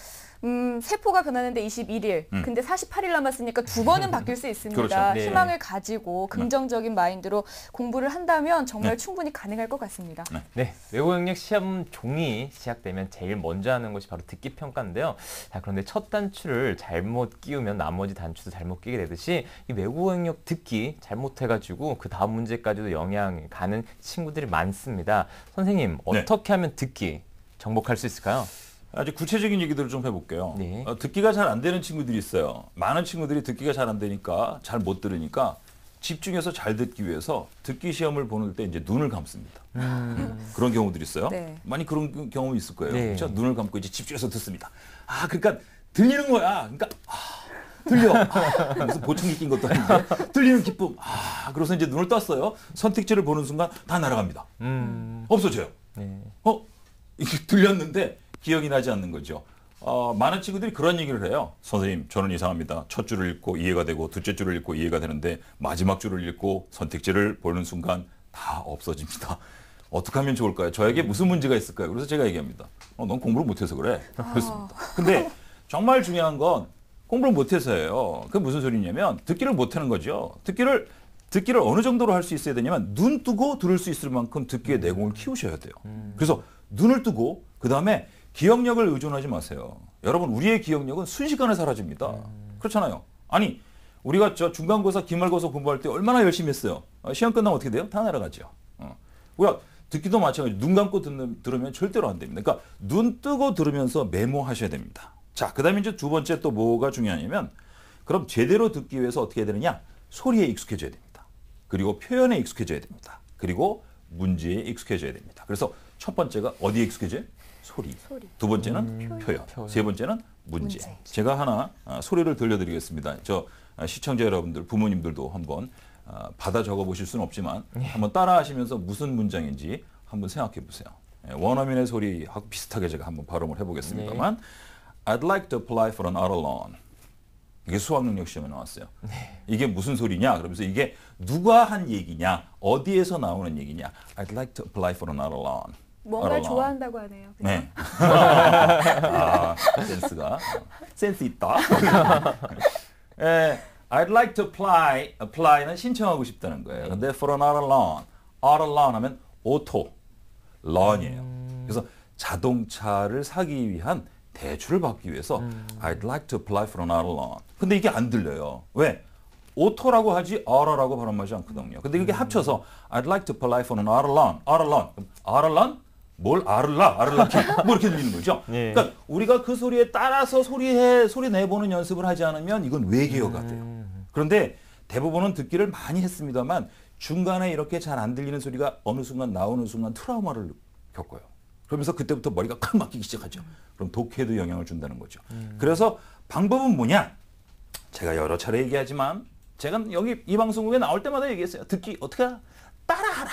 세포가 변하는데 21일, 근데 48일 남았으니까 2번은 바뀔 수 있습니다. 그렇죠. 네. 희망을 가지고 긍정적인 마인드로 공부를 한다면 정말 충분히 가능할 것 같습니다. 네, 외국어 영역 시험 종이 시작되면 제일 먼저 하는 것이 바로 듣기 평가인데요. 자, 그런데 첫 단추를 잘못 끼우면 나머지 단추도 잘못 끼게 되듯이 이 외국어 영역 듣기 잘못해가지고 그 다음 문제까지도 영향이 가는 친구들이 많습니다. 선생님, 어떻게 하면 듣기 정복할 수 있을까요? 아주 구체적인 얘기들을 좀 해볼게요. 네. 듣기가 잘 안 되는 친구들이 있어요. 많은 친구들이 듣기가 잘 안 되니까 잘 못 들으니까 집중해서 잘 듣기 위해서 듣기 시험을 보는 때 이제 눈을 감습니다. 그런 경우들이 있어요. 네. 많이 그런 경험이 있을 거예요. 네. 그렇죠? 눈을 감고 이제 집중해서 듣습니다. 그러니까 들리는 거야. 그러니까 들려. 무슨 보청기 낀 것도 아닌데 들리는 기쁨. 그래서 이제 눈을 떴어요. 선택지를 보는 순간 다 날아갑니다. 없어져요. 네. 이게 들렸는데 기억이 나지 않는 거죠. 많은 친구들이 그런 얘기를 해요. 선생님, 저는 이상합니다. 첫 줄을 읽고 이해가 되고 둘째 줄을 읽고 이해가 되는데 마지막 줄을 읽고 선택지를 보는 순간 다 없어집니다. 어떻게 하면 좋을까요? 저에게 무슨 문제가 있을까요? 그래서 제가 얘기합니다. 넌 공부를 못해서 그래. 그렇습니다. 근데 정말 중요한 건 공부를 못해서예요. 그게 무슨 소리냐면 듣기를 못하는 거죠. 듣기를 어느 정도로 할 수 있어야 되냐면 눈 뜨고 들을 수 있을 만큼 듣기의 내공을 키우셔야 돼요. 그래서 눈을 뜨고 그다음에 기억력을 의존하지 마세요. 여러분, 우리의 기억력은 순식간에 사라집니다. 그렇잖아요. 아니, 우리가 중간고사, 기말고사 공부할 때 얼마나 열심히 했어요. 시험 끝나면 어떻게 돼요? 다 날아가죠. 우리가 듣기도 마찬가지로 눈 감고 들으면 절대로 안 됩니다. 그러니까 눈 뜨고 들으면서 메모하셔야 됩니다. 자, 그다음에 이제 두 번째 또 뭐가 중요하냐면 그럼 제대로 듣기 위해서 어떻게 해야 되느냐? 소리에 익숙해져야 됩니다. 그리고 표현에 익숙해져야 됩니다. 그리고 문제에 익숙해져야 됩니다. 그래서 첫 번째가 어디에 익숙해져요? 소리. 두 번째는 표현. 세 번째는 문제. 제가 하나 소리를 들려드리겠습니다. 시청자 여러분들, 부모님들도 한번 받아 적어보실 수는 없지만 한번 따라하시면서 무슨 문장인지 한번 생각해 보세요. 원어민의 소리하고 비슷하게 제가 한번 발음을 해보겠습니다만 I'd like to apply for an auto loan. 이게 수학능력 시험에 나왔어요. 이게 무슨 소리냐? 그러면서 이게 누가 한 얘기냐? 어디에서 나오는 얘기냐? I'd like to apply for an auto loan. 뭔가를 좋아한다고 하네요. 그죠? 네. 센스가 센스 있다. I'd like to apply는 신청하고 싶다는 거예요. 근데 for an auto loan 하면 오토, loan이에요. 그래서 자동차를 사기 위한 대출을 받기 위해서 I'd like to apply for an auto loan. 근데 이게 안 들려요. 왜? 오토라고 하지 auto라고 발음하지 않거든요. 근데 이게 합쳐서 I'd like to apply for an auto loan. auto loan? 뭘 아르라키 뭐 이렇게 들리는 거죠. 그러니까 우리가 그 소리에 따라서 소리 내보는 연습을 하지 않으면 이건 외계어가 돼요. 그런데 대부분은 듣기를 많이 했습니다만 중간에 이렇게 잘 안 들리는 소리가 어느 순간 나오는 순간 트라우마를 겪어요. 그러면서 그때부터 머리가 칵 막히기 시작하죠. 그럼 독해에도 영향을 준다는 거죠. 그래서 방법은 뭐냐? 제가 여러 차례 얘기하지만 제가 여기 이 방송국에 나올 때마다 얘기했어요. 듣기 어떻게 하라? 따라하라.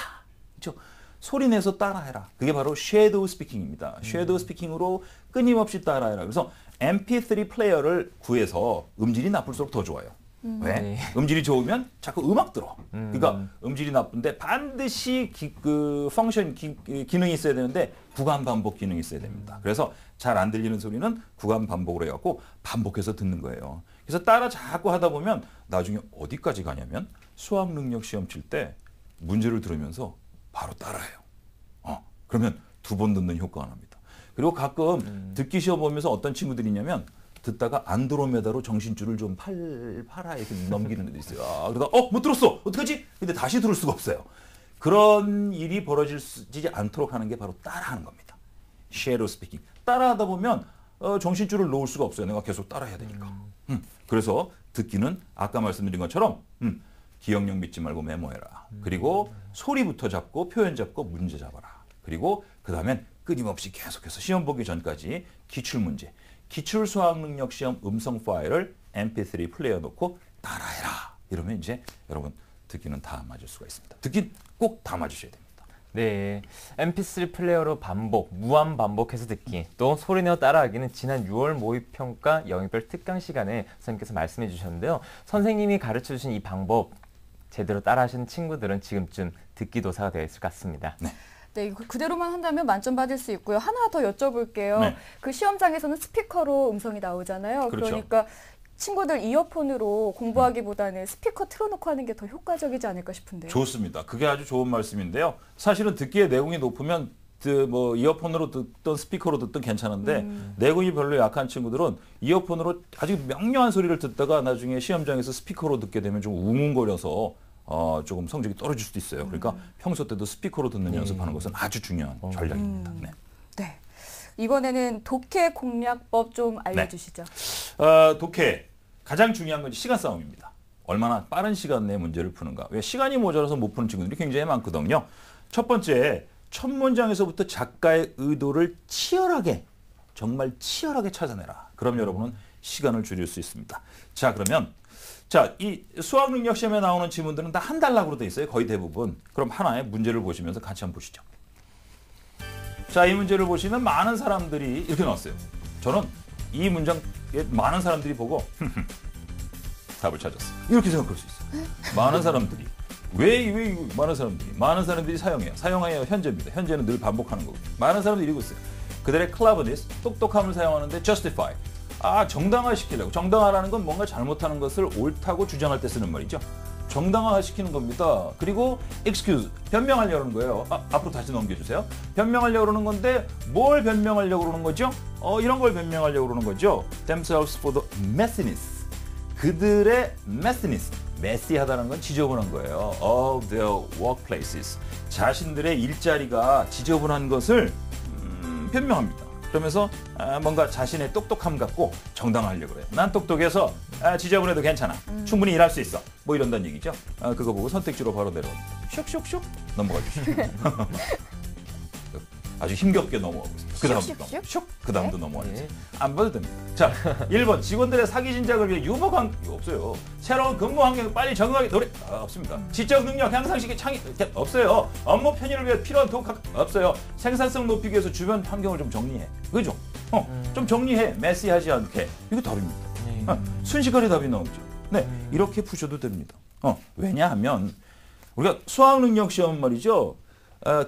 그렇죠? 소리 내서 따라해라. 그게 바로 섀도우 스피킹입니다. 섀도우 스피킹으로 끊임없이 따라해라. 그래서 MP3 플레이어를 구해서 음질이 나쁠수록 더 좋아요. 왜? 음질이 좋으면 자꾸 음악 들어. 그러니까 음질이 나쁜데 반드시 기능이 있어야 되는데 구간 반복 기능이 있어야 됩니다. 그래서 잘 안 들리는 소리는 구간 반복으로 해갖고 반복해서 듣는 거예요. 그래서 따라 자꾸 하다 보면 나중에 어디까지 가냐면 수학 능력 시험 칠 때 문제를 들으면서 바로 따라해요. 그러면 2번 듣는 효과가 납니다. 그리고 가끔 듣기 시험 보면서 어떤 친구들이 있냐면 듣다가 안드로메다로 정신줄을 좀 팔아 이렇게 넘기는 애도 있어요. 그러다 못 들었어. 어떡하지? 근데 다시 들을 수가 없어요. 그런 일이 벌어지지 않도록 하는 게 바로 따라하는 겁니다. 섀도우 스피킹. 따라하다 보면 정신줄을 놓을 수가 없어요. 내가 계속 따라해야 되니까. 그래서 듣기는 아까 말씀드린 것처럼 기억력 믿지 말고 메모해라. 그리고 소리부터 잡고 표현 잡고 문제 잡아라. 그리고 그 다음엔 끊임없이 계속해서 시험 보기 전까지 기출문제, 기출 수학능력 시험 음성 파일을 MP3 플레이어 놓고 따라해라. 이러면 이제 여러분 듣기는 다 맞을 수가 있습니다. 듣기 꼭 다 맞으셔야 됩니다. 네, MP3 플레이어로 반복, 무한 반복해서 듣기, 또 소리내어 따라하기는 지난 6월 모의평가 영역별 특강 시간에 선생님께서 말씀해 주셨는데요. 선생님이 가르쳐 주신 이 방법 제대로 따라하시는 친구들은 지금쯤 듣기도사가 되어 있을 것 같습니다. 네, 이거 그대로만 한다면 만점 받을 수 있고요. 하나 더 여쭤볼게요. 네. 그 시험장에서는 스피커로 음성이 나오잖아요. 그렇죠. 그러니까 친구들 이어폰으로 공부하기보다는 스피커 틀어놓고 하는 게 더 효과적이지 않을까 싶은데요. 좋습니다. 그게 아주 좋은 말씀인데요. 사실은 듣기의 내공이 높으면 뭐 이어폰으로 듣든 스피커로 듣든 괜찮은데 내공이 별로 약한 친구들은 이어폰으로 아주 명료한 소리를 듣다가 나중에 시험장에서 스피커로 듣게 되면 좀 웅웅거려서 조금 성적이 떨어질 수도 있어요. 그러니까 평소 때도 스피커로 듣는 연습하는 것은 아주 중요한 전략입니다. 네. 네. 이번에는 독해 공략법 좀 알려주시죠. 독해 가장 중요한 건 시간 싸움입니다. 얼마나 빠른 시간 내에 문제를 푸는가. 왜 시간이 모자라서 못 푸는 친구들이 굉장히 많거든요. 첫 번째, 첫 문장에서부터 작가의 의도를 치열하게, 정말 치열하게 찾아내라. 그럼 여러분은 시간을 줄일 수 있습니다. 자, 그러면 이 수학 능력 시험에 나오는 지문들은 다 한 단락으로 돼 있어요. 거의 대부분. 그럼 하나의 문제를 보시면서 같이 한번 보시죠. 자, 이 문제를 보시면 많은 사람들이 이렇게 나왔어요. 저는 이 문장에 많은 사람들이 보고 답을 찾았어요. 이렇게 생각할 수 있어요. 많은 사람들이. 왜 많은 사람들이 사용해요. 사용하여 현재입니다. 현재는 늘 반복하는 거고. 많은 사람들이 이러고 있어요. 그들의 cleverness, 똑똑함을 사용하는데 justify. 정당화시키려고. 정당화라는 건 뭔가 잘못하는 것을 옳다고 주장할 때 쓰는 말이죠. 정당화시키는 겁니다. 그리고 excuse, 변명하려는 거예요. 앞으로 다시 넘겨주세요. 변명하려고 그러는 건데 뭘 변명하려고 그러는 거죠? 이런 걸 변명하려고 그러는 거죠. themselves for the messiness. 그들의 messiness. 메시하다는 건 지저분한 거예요. of their workplaces. 자신들의 일자리가 지저분한 것을 변명합니다. 그러면서 뭔가 자신의 똑똑함 갖고 정당화하려고 그래요. 난 똑똑해서 지저분해도 괜찮아. 충분히 일할 수 있어. 뭐 이런다는 얘기죠. 그거 보고 선택지로 바로 내려옵니다. 슉슉슉 넘어가 주시죠. 아주 힘겹게 넘어가고 있습니다. 그 다음도 슉, 그 다음도 넘어가죠. 안 봐도 됩니다. 자, 1번 직원들의 사기 진작을 위해 유머 강의 없어요. 새로운 근무 환경을 빨리 적응하게 노래 없습니다. 지적 능력 향상시키 창의 없어요. 업무 편의를 위해 필요한 독학 없어요. 생산성 높이기 위해서 주변 환경을 좀 정리해. 그죠? 좀 정리해. 메시하지 않게. 이거 답입니다. 순식간에 답이 나오죠. 네, 이렇게 푸셔도 됩니다. 왜냐하면 우리가 수학 능력 시험 말이죠.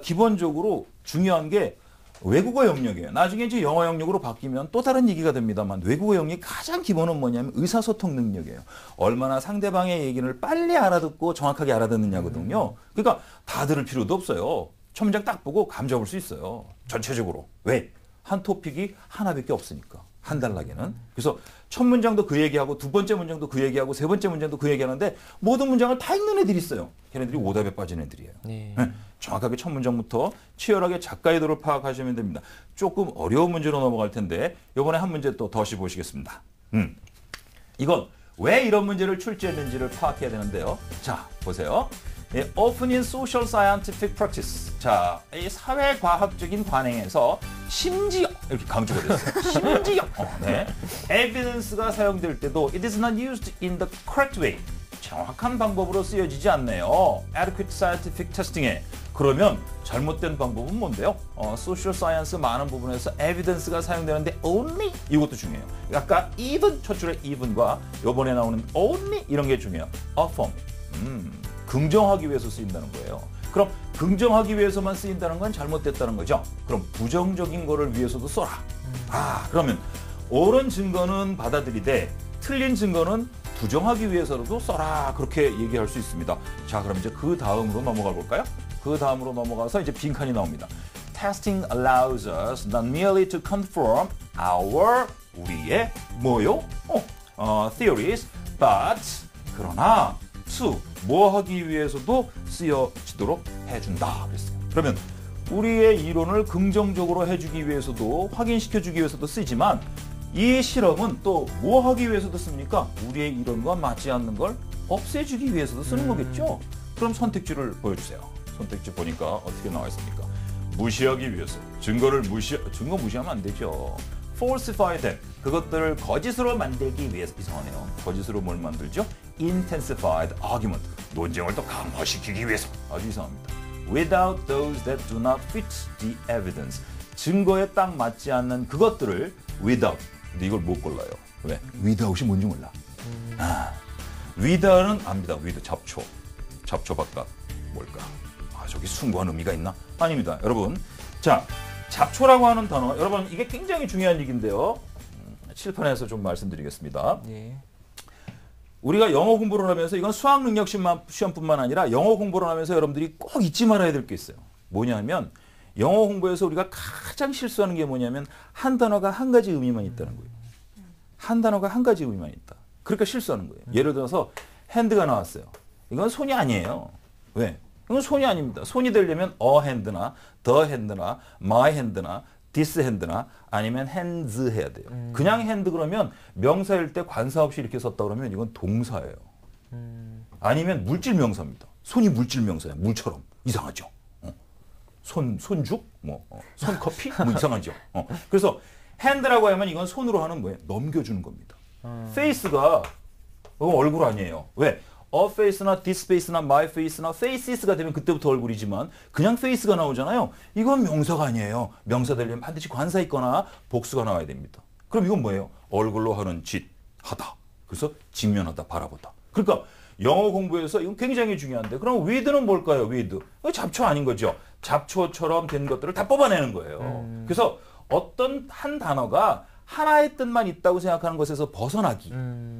기본적으로 중요한 게 외국어 영역이에요. 나중에 이제 영어 영역으로 바뀌면 또 다른 얘기가 됩니다만 외국어 영역의 가장 기본은 뭐냐면 의사소통 능력이에요. 얼마나 상대방의 얘기를 빨리 알아듣고 정확하게 알아듣느냐거든요. 그러니까 다 들을 필요도 없어요. 첫 문장 딱 보고 감 잡을 수 있어요. 전체적으로. 왜? 한 토픽이 하나밖에 없으니까. 한 단락에는. 그래서 첫 문장도 그 얘기하고 두 번째 문장도 그 얘기하고 세 번째 문장도 그 얘기하는데 모든 문장을 다 읽는 애들이 있어요. 걔네들이 오답에 빠진 애들이에요. 네. 정확하게 첫 문장부터 치열하게 작가의 의도를 파악하시면 됩니다. 조금 어려운 문제로 넘어갈 텐데 이번에 한 문제 또 더시 보시겠습니다. 이건 왜 이런 문제를 출제했는지를 파악해야 되는데요. 자, 보세요. Often in social scientific practice. 자, 이 사회과학적인 관행에서 심지어 이렇게 강조가 됐어요. 심지어 네. evidence가 사용될 때도 it is not used in the correct way. 정확한 방법으로 쓰여지지 않네요. adequate scientific testing에. 그러면 잘못된 방법은 뭔데요? social science 많은 부분에서 evidence가 사용되는데 only 이것도 중요해요. 아까 even 첫 줄의 even과 이번에 나오는 only 이런 게 중요해요. affirm. 긍정하기 위해서 쓰인다는 거예요. 그럼 긍정하기 위해서만 쓰인다는 건 잘못됐다는 거죠. 그럼 부정적인 거를 위해서도 써라. 그러면 옳은 증거는 받아들이되 틀린 증거는 부정하기 위해서라도 써라. 그렇게 얘기할 수 있습니다. 자, 그럼 이제 그 다음으로 넘어가 볼까요? 그 다음으로 넘어가서 이제 빈칸이 나옵니다. Testing allows us not merely to confirm 우리의 뭐요? theories, but 그러나 to 뭐 하기 위해서도 쓰여지도록 해준다 그랬어요. 그러면 우리의 이론을 긍정적으로 해주기 위해서도 확인시켜주기 위해서도 쓰지만 이 실험은 또 뭐 하기 위해서도 씁니까? 우리의 이론과 맞지 않는 걸 없애주기 위해서도 쓰는 거겠죠. 그럼 선택지를 보여주세요. 선택지 보니까 어떻게 나와 있습니까? 무시하기 위해서. 증거 무시하면 안 되죠. falsify them. 그것들을 거짓으로 만들기 위해서. 이상하네요. 거짓으로 뭘 만들죠? intensified argument. 논쟁을 더 강화시키기 위해서. 아주 이상합니다. without those that do not fit the evidence. 증거에 딱 맞지 않는 그것들을 without. 근데 이걸 못 골라요. 왜? without이 뭔지 몰라. without은 압니다. with 잡초. 잡초 바깥. 뭘까? 저기 숭고한 의미가 있나? 아닙니다. 여러분. 자, 잡초라고 하는 단어. 여러분, 이게 굉장히 중요한 얘기인데요. 칠판에서 좀 말씀드리겠습니다. 네. 우리가 영어 공부를 하면서 이건 수학 능력 시험뿐만 아니라 영어 공부를 하면서 여러분들이 꼭 잊지 말아야 될 게 있어요. 뭐냐면 영어 공부에서 우리가 가장 실수하는 게 뭐냐면 한 단어가 한 가지 의미만 있다는 거예요. 한 단어가 한 가지 의미만 있다. 그러니까 실수하는 거예요. 예를 들어서 핸드가 나왔어요. 이건 손이 아니에요. 왜? 이건 손이 아닙니다. 손이 되려면 hand나 the hand나 my hand나 this hand나 아니면 hands 해야 돼요. 그냥 hand 그러면 명사일 때 관사 없이 이렇게 썼다 그러면 이건 동사예요. 아니면 물질 명사입니다. 손이 물질 명사예요. 물처럼. 이상하죠. 손죽? 손커피? 이상하죠. 그래서 hand라고 하면 이건 손으로 하는 뭐예요? 넘겨주는 겁니다. face가 얼굴 아니에요. 왜? a face나 this face나 my face나 faces가 되면 그때부터 얼굴이지만 그냥 face가 나오잖아요. 이건 명사가 아니에요. 명사 되려면 반드시 관사 있거나 복수가 나와야 됩니다. 그럼 이건 뭐예요? 얼굴로 하는 짓, 하다. 그래서 직면하다, 바라보다. 그러니까 영어 공부에서 이건 굉장히 중요한데 그럼 with는 뭘까요? with. 잡초 아닌 거죠. 잡초처럼 된 것들을 다 뽑아내는 거예요. 그래서 어떤 한 단어가 하나의 뜻만 있다고 생각하는 것에서 벗어나기.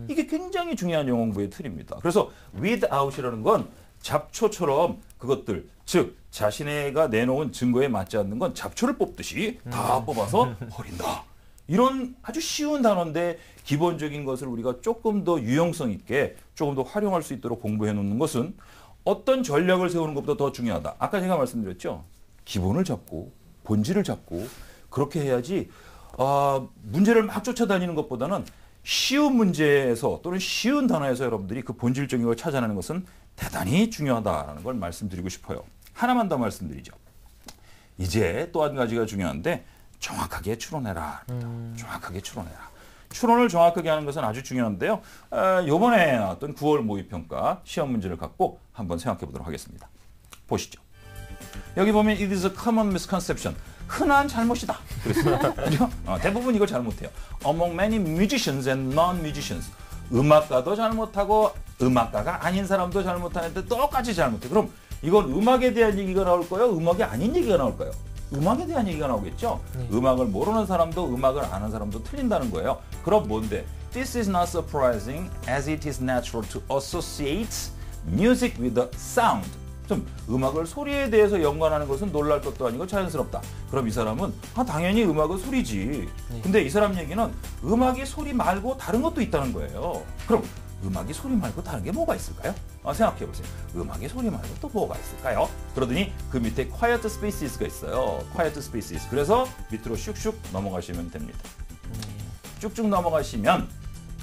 이게 굉장히 중요한 영어 공부의 틀입니다. 그래서 without이라는 건 잡초처럼 그것들, 즉 자신애가 내놓은 증거에 맞지 않는 건 잡초를 뽑듯이 다 뽑아서 버린다. 이런 아주 쉬운 단어인데 기본적인 것을 우리가 조금 더 유용성 있게 조금 더 활용할 수 있도록 공부해 놓는 것은 어떤 전략을 세우는 것보다 더 중요하다. 아까 제가 말씀드렸죠. 기본을 잡고 본질을 잡고 그렇게 해야지 문제를 막 쫓아다니는 것보다는 쉬운 문제에서 또는 쉬운 단어에서 여러분들이 그 본질적인 걸 찾아내는 것은 대단히 중요하다는 걸 말씀드리고 싶어요. 하나만 더 말씀드리죠. 이제 또 한 가지가 중요한데 정확하게 추론해라. 정확하게 추론해라. 추론을 정확하게 하는 것은 아주 중요한데요. 이번에 나왔던 9월 모의평가 시험 문제를 갖고 한번 생각해 보도록 하겠습니다. 보시죠. 여기 보면 it is a common misconception. 흔한 잘못이다. 그랬어요. 그죠? 대부분 이걸 잘못해요. Among many musicians and non-musicians. 음악가도 잘못하고 음악가가 아닌 사람도 잘못하는데 똑같이 잘못해. 그럼 이건 음악에 대한 얘기가 나올까요? 음악이 아닌 얘기가 나올까요? 음악에 대한 얘기가 나오겠죠? 음악을 모르는 사람도 음악을 아는 사람도 틀린다는 거예요. 그럼 뭔데? This is not surprising as it is natural to associate music with the sound. 좀 음악을 소리에 대해서 연관하는 것은 놀랄 것도 아니고 자연스럽다. 그럼 이 사람은 당연히 음악은 소리지. 근데 이 사람 얘기는 음악이 소리 말고 다른 것도 있다는 거예요. 그럼 음악이 소리 말고 다른 게 뭐가 있을까요? 생각해 보세요. 음악이 소리 말고 또 뭐가 있을까요? 그러더니 그 밑에 quiet spaces가 있어요. quiet spaces. 그래서 밑으로 슉슉 넘어가시면 됩니다. 쭉쭉 넘어가시면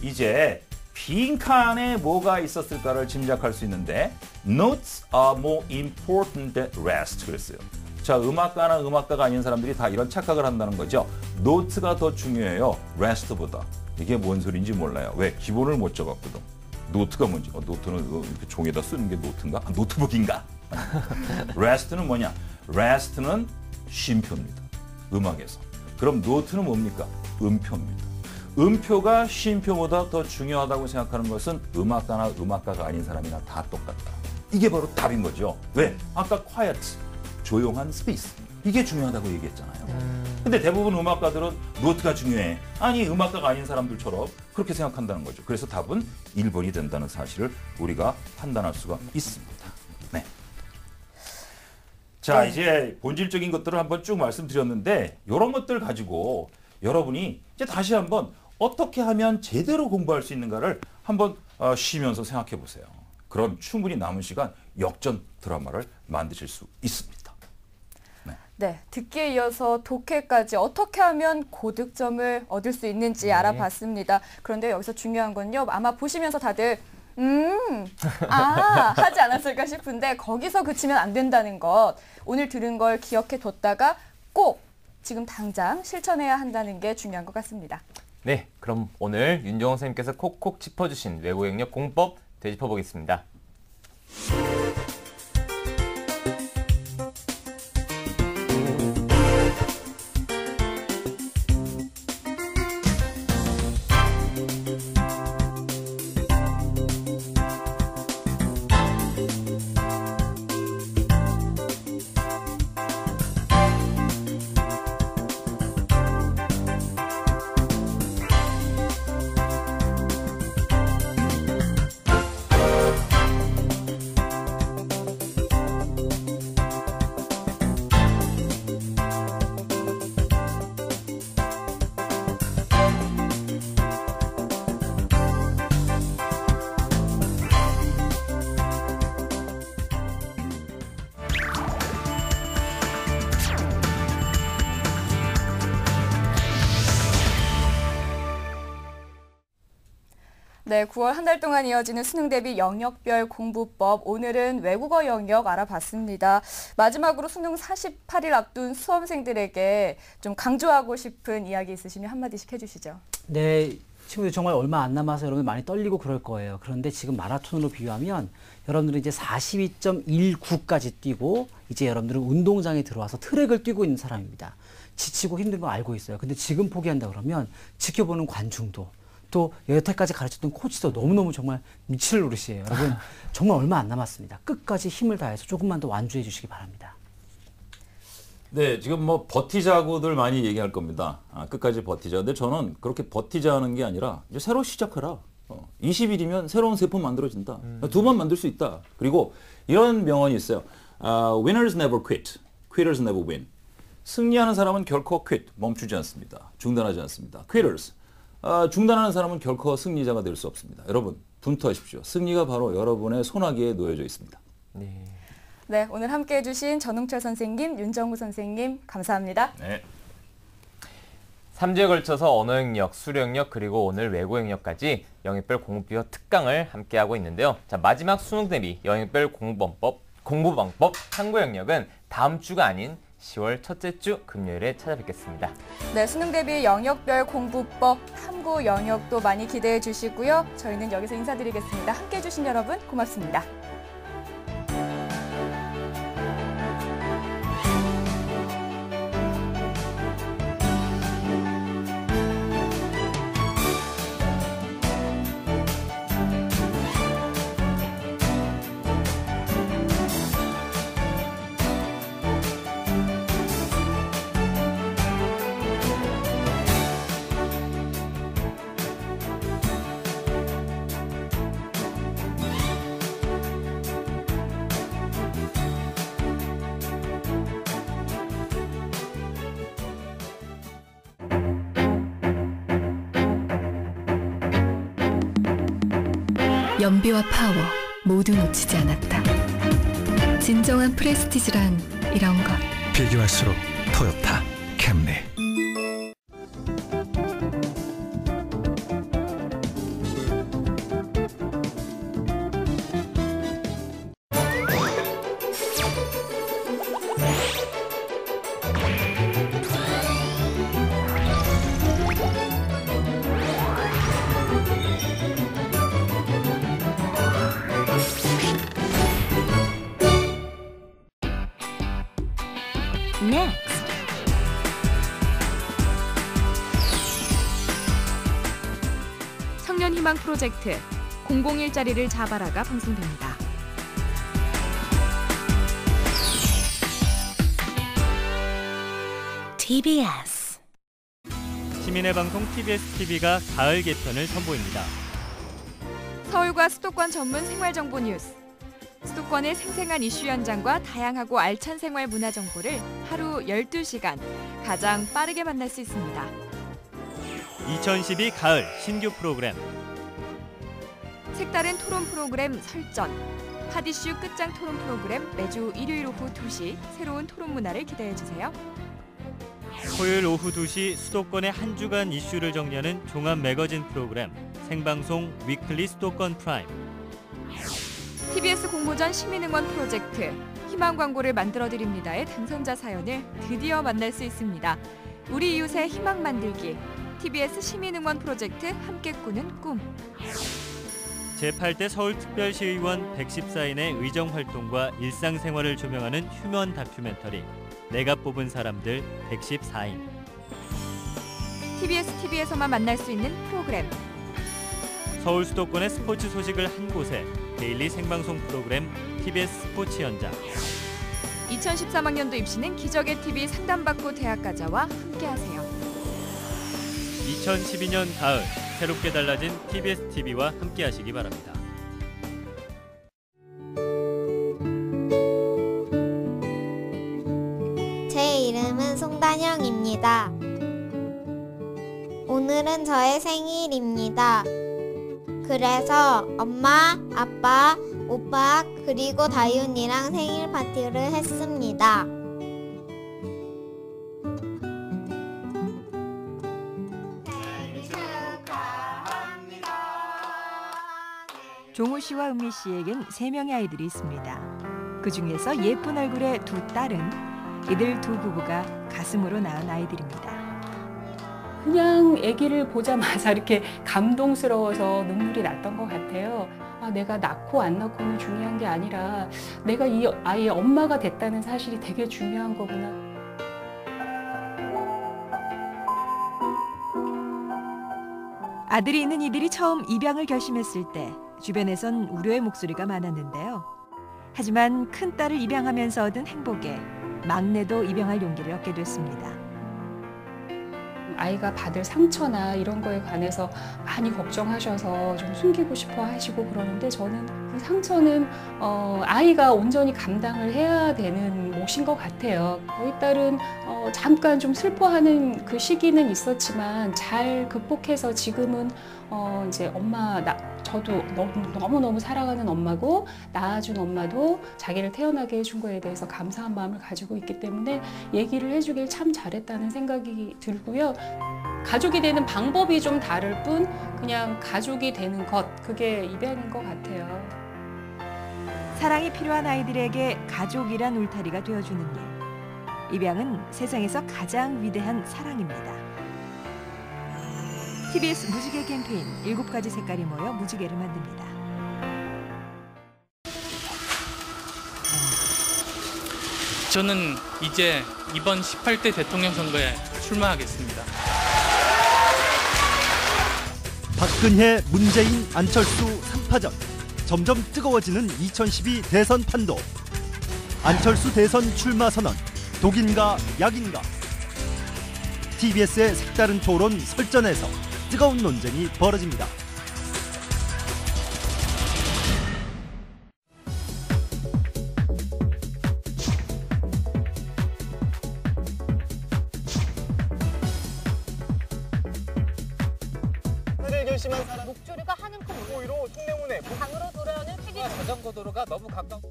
이제 빈칸에 뭐가 있었을까를 짐작할 수 있는데 Notes are more important than rest 그랬어요. 자, 음악가나 음악가가 아닌 사람들이 다 이런 착각을 한다는 거죠. 노트가 더 중요해요. rest보다. 이게 뭔 소리인지 몰라요. 왜? 기본을 못 적었거든. 노트가 뭔지. 노트는 이렇게 종에다 쓰는 게 노트인가? 노트북인가? rest는 뭐냐? rest는 쉼표입니다. 음악에서. 그럼 노트는 뭡니까? 음표입니다. 음표가 쉼표보다 더 중요하다고 생각하는 것은 음악가나 음악가가 아닌 사람이나 다 똑같다. 이게 바로 답인 거죠. 왜? 아까 quiet, 조용한 스페이스. 이게 중요하다고 얘기했잖아요. 근데 대부분 음악가들은 노트가 중요해. 아니, 음악가가 아닌 사람들처럼 그렇게 생각한다는 거죠. 그래서 답은 1번이 된다는 사실을 우리가 판단할 수가 있습니다. 네. 자, 이제 본질적인 것들을 한번 쭉 말씀드렸는데 이런 것들 가지고 여러분이 이제 다시 한번 어떻게 하면 제대로 공부할 수 있는가를 한번 쉬면서 생각해 보세요. 그럼 충분히 남은 시간 역전 드라마를 만드실 수 있습니다. 네, 듣기에 이어서 독해까지 어떻게 하면 고득점을 얻을 수 있는지 알아봤습니다. 그런데 여기서 중요한 건요. 아마 보시면서 다들 하지 않았을까 싶은데 거기서 그치면 안 된다는 것. 오늘 들은 걸 기억해 뒀다가 꼭 지금 당장 실천해야 한다는 게 중요한 것 같습니다. 네, 그럼 오늘 윤정호 선생님께서 콕콕 짚어주신 외국 영역 공법 되짚어보겠습니다. 네, 9월 한 달 동안 이어지는 수능 대비 영역별 공부법. 오늘은 외국어 영역 알아봤습니다. 마지막으로 수능 48일 앞둔 수험생들에게 좀 강조하고 싶은 이야기 있으시면 한마디씩 해주시죠. 네, 친구들 정말 얼마 안 남아서 여러분 많이 떨리고 그럴 거예요. 그런데 지금 마라톤으로 비유하면 여러분들은 이제 42.19까지 뛰고 이제 여러분들은 운동장에 들어와서 트랙을 뛰고 있는 사람입니다. 지치고 힘든 거 알고 있어요. 근데 지금 포기한다 그러면 지켜보는 관중도 또 여태까지 가르쳤던 코치도 너무너무 정말 미칠 노릇이에요. 여러분 정말 얼마 안 남았습니다. 끝까지 힘을 다해서 조금만 더 완주해 주시기 바랍니다. 네, 지금 뭐 버티자고들 많이 얘기할 겁니다. 끝까지 버티자. 근데 저는 그렇게 버티자 하는 게 아니라 이제 새로 시작하라. 20일이면 새로운 세포 만들어진다. 두 번 만들 수 있다. 그리고 이런 명언이 있어요. Winners never quit. Quitters never win. 승리하는 사람은 결코 quit, 멈추지 않습니다. 중단하지 않습니다. Quitters. 중단하는 사람은 결코 승리자가 될 수 없습니다. 여러분, 분투하십시오. 승리가 바로 여러분의 손아귀에 놓여져 있습니다. 네, 오늘 함께해 주신 전웅철 선생님, 윤정우 선생님 감사합니다. 네. 3주에 걸쳐서 언어 영역, 수료 영역, 그리고 오늘 외국 영역까지 영역별 공부비와 특강을 함께하고 있는데요. 자, 마지막 수능 대비 영역별 공부방법 참고 영역은 다음 주가 아닌 10월 첫째 주 금요일에 찾아뵙겠습니다. 네, 수능 대비 영역별 공부법 탐구 영역도 많이 기대해 주시고요. 저희는 여기서 인사드리겠습니다. 함께해 주신 여러분 고맙습니다. 연비와 파워 모두 놓치지 않았다. 진정한 프레스티지란 이런 것. 비교할수록 토요타 캠리. Next. 청년희망 프로젝트 공공일자리를 잡아라가 방송됩니다. TBS 시민의 방송 TBS TV가 가을 개편을 선보입니다. 서울과 수도권 전문 생활정보 뉴스. 수도권의 생생한 이슈 현장과 다양하고 알찬 생활 문화 정보를 하루 12시간 가장 빠르게 만날 수 있습니다. 2012 가을 신규 프로그램. 색다른 토론 프로그램 설전. 핫이슈 끝장 토론 프로그램 매주 일요일 오후 2시 새로운 토론 문화를 기대해주세요. 토요일 오후 2시 수도권의 한 주간 이슈를 정리하는 종합 매거진 프로그램 생방송 위클리 수도권 프라임. TBS 공모전 시민응원 프로젝트 희망 광고를 만들어드립니다의 당선자 사연을 드디어 만날 수 있습니다. 우리 이웃의 희망 만들기 TBS 시민응원 프로젝트 함께 꾸는 꿈. 제8대 서울특별시의원 114인의 의정활동과 일상생활을 조명하는 휴먼 다큐멘터리 내가 뽑은 사람들 114인. TBS TV에서만 만날 수 있는 프로그램. 서울 수도권의 스포츠 소식을 한 곳에 데일리 생방송 프로그램 TBS 스포츠 현장. 2013학년도 입시는 기적의 TV 상담받고 대학가자와 함께하세요. 2012년 가을 새롭게 달라진 TBS TV와 함께하시기 바랍니다. 제 이름은 송단영입니다. 오늘은 저의 생일입니다. 그래서 엄마, 아빠, 오빠 그리고 다윤이랑 생일 파티를 했습니다. 종우 씨와 은미 씨에겐 3명의 아이들이 있습니다. 그 중에서 예쁜 얼굴의 두 딸은 이들 두 부부가 가슴으로 낳은 아이들입니다. 그냥 아기를 보자마자 이렇게 감동스러워서 눈물이 났던 것 같아요. 내가 낳고 안 낳고는 중요한 게 아니라 내가 이 아이의 엄마가 됐다는 사실이 되게 중요한 거구나. 아들이 있는 이들이 처음 입양을 결심했을 때 주변에선 우려의 목소리가 많았는데요. 하지만 큰딸을 입양하면서 얻은 행복에 막내도 입양할 용기를 얻게 됐습니다. 아이가 받을 상처나 이런 거에 관해서 많이 걱정하셔서 좀 숨기고 싶어 하시고 그러는데 저는 그 상처는 아이가 온전히 감당을 해야 되는 몫인 것 같아요. 저희 딸은 잠깐 좀 슬퍼하는 그 시기는 있었지만 잘 극복해서 지금은 이제 저도 너무너무 사랑하는 엄마고 낳아준 엄마도 자기를 태어나게 해준 거에 대해서 감사한 마음을 가지고 있기 때문에 얘기를 해주길 참 잘했다는 생각이 들고요. 가족이 되는 방법이 좀 다를 뿐 그냥 가족이 되는 것, 그게 입양인 것 같아요. 사랑이 필요한 아이들에게 가족이란 울타리가 되어주는 일. 입양은 세상에서 가장 위대한 사랑입니다. TBS 무지개 캠페인 7가지 색깔이 모여 무지개를 만듭니다. 저는 이제 이번 18대 대통령 선거에 출마하겠습니다. 박근혜, 문재인, 안철수 3파전. 점점 뜨거워지는 2012 대선 판도. 안철수 대선 출마 선언. 독인가 약인가. TBS의 색다른 토론 설전에서 뜨거운 논쟁이 벌어집니다. 를 결심한 사람. 목조류가 하는 코 515 통내문에 강으로 돌아오는 TBS 자전거 도로가 너무 가까워.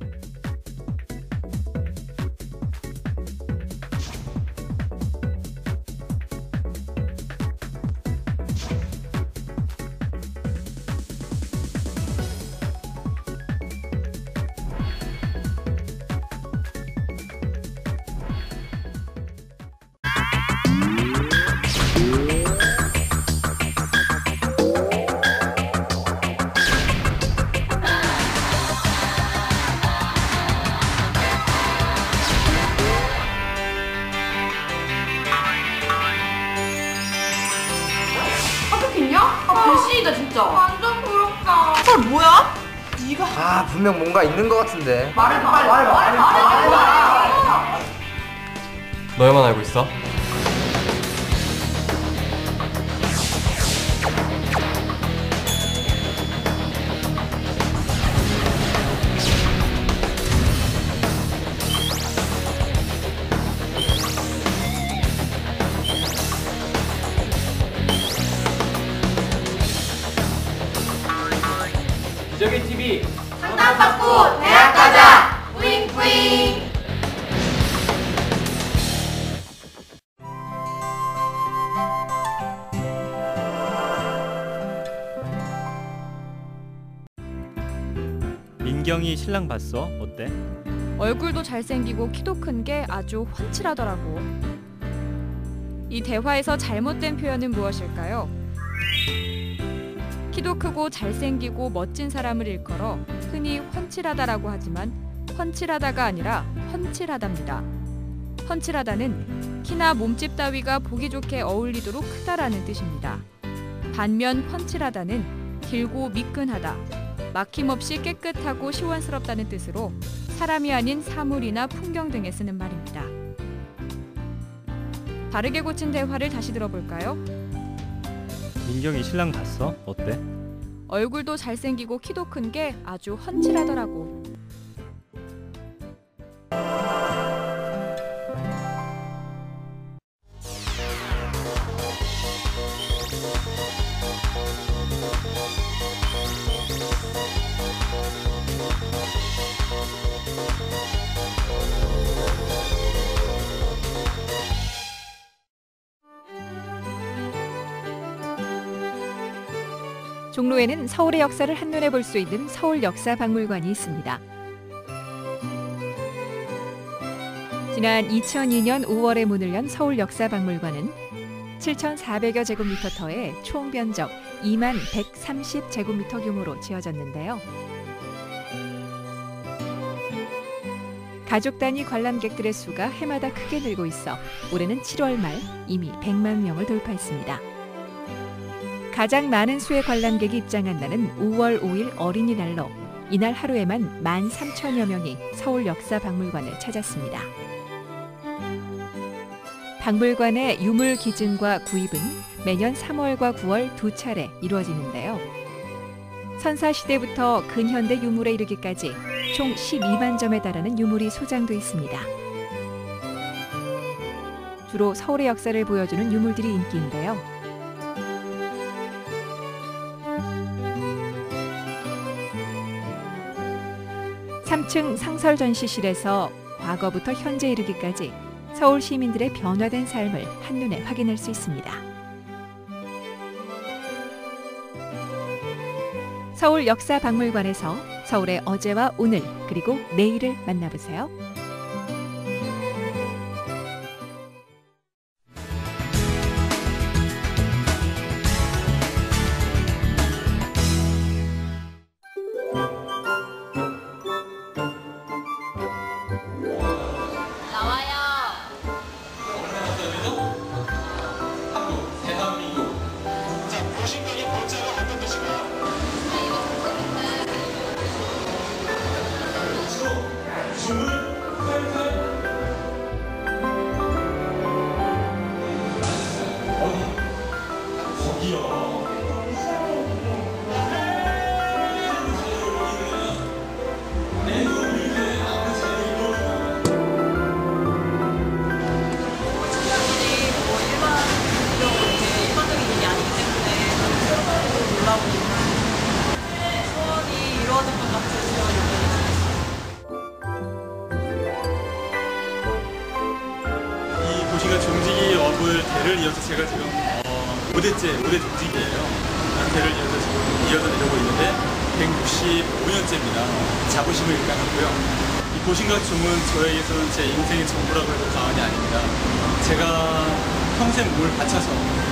배신이다 진짜. 완전 부럽다. 헐 뭐야? 네가 분명 뭔가 있는 것 같은데. 말해봐. 너야만 알고 있어? 기적의 TV 상담받고 대학 가자. 뿌잉뿌잉. 민경이 신랑 봤어? 어때? 얼굴도 잘생기고 키도 큰 게 아주 훤칠하더라고. 이 대화에서 잘못된 표현은 무엇일까요? 키도 크고 잘생기고 멋진 사람을 일컬어 흔히 훤칠하다라고 하지만 훤칠하다가 아니라 훤칠하답니다. 훤칠하다는 키나 몸집 따위가 보기 좋게 어울리도록 크다라는 뜻입니다. 반면 훤칠하다는 길고 미끈하다, 막힘없이 깨끗하고 시원스럽다는 뜻으로 사람이 아닌 사물이나 풍경 등에 쓰는 말입니다. 바르게 고친 대화를 다시 들어볼까요? 민경이 신랑 봤어? 어때? 얼굴도 잘생기고 키도 큰 게 아주 훤칠하더라고. 종로에는 서울의 역사를 한눈에 볼 수 있는 서울역사박물관이 있습니다. 지난 2002년 5월에 문을 연 서울역사박물관은 7,400여 제곱미터터의 총 면적 2만 130제곱미터 규모로 지어졌는데요. 가족 단위 관람객들의 수가 해마다 크게 늘고 있어 올해는 7월 말 이미 100만 명을 돌파했습니다. 가장 많은 수의 관람객이 입장한다는 5월 5일 어린이날로 이날 하루에만 13,000여 명이 서울역사박물관을 찾았습니다. 박물관의 유물 기증과 구입은 매년 3월과 9월 두 차례 이루어지는데요. 선사시대부터 근현대 유물에 이르기까지 총 12만 점에 달하는 유물이 소장돼 있습니다. 주로 서울의 역사를 보여주는 유물들이 인기인데요. 3층 상설 전시실에서 과거부터 현재 이르기까지 서울 시민들의 변화된 삶을 한눈에 확인할 수 있습니다. 서울역사박물관에서 서울의 어제와 오늘 그리고 내일을 만나보세요. 도시가 종지기 업을 대를 이어서 제가 지금 5대 종지기예요. 대를 이어서 지금 이어서 내려오고 있는데 165년째입니다. 자부심을 일감하고요. 이 보신각종은 저에게서는 제 인생의 전부라고 해도 과언이 아닙니다. 제가 평생 몸을 바쳐서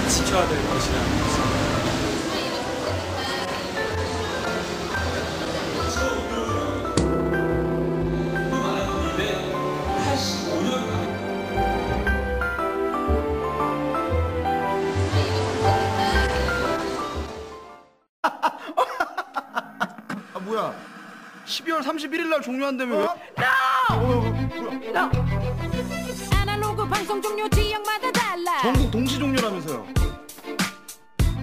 지켜야 될 것이라는 것입니다. 아 뭐야? 12월 31일 날 종료한다며 왜? No! 아날로그 방송 종료 지역마다 달라. 전국 동시 종료라면서요?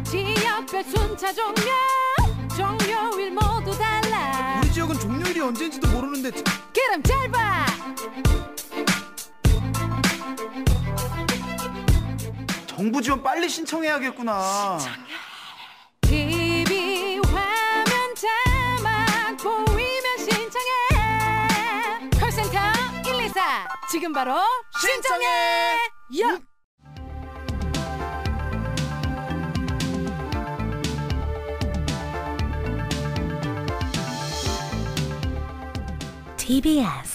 지역별 순차 종료일 모두 달라. 우리 지역은 종료일이 언제인지도 모르는데. 그럼 잘 봐. 정부 지원 빨리 신청해야겠구나. TV 화면 자막 보이면 신청해. 콜센터 124 지금 바로 신청해. 야! TBS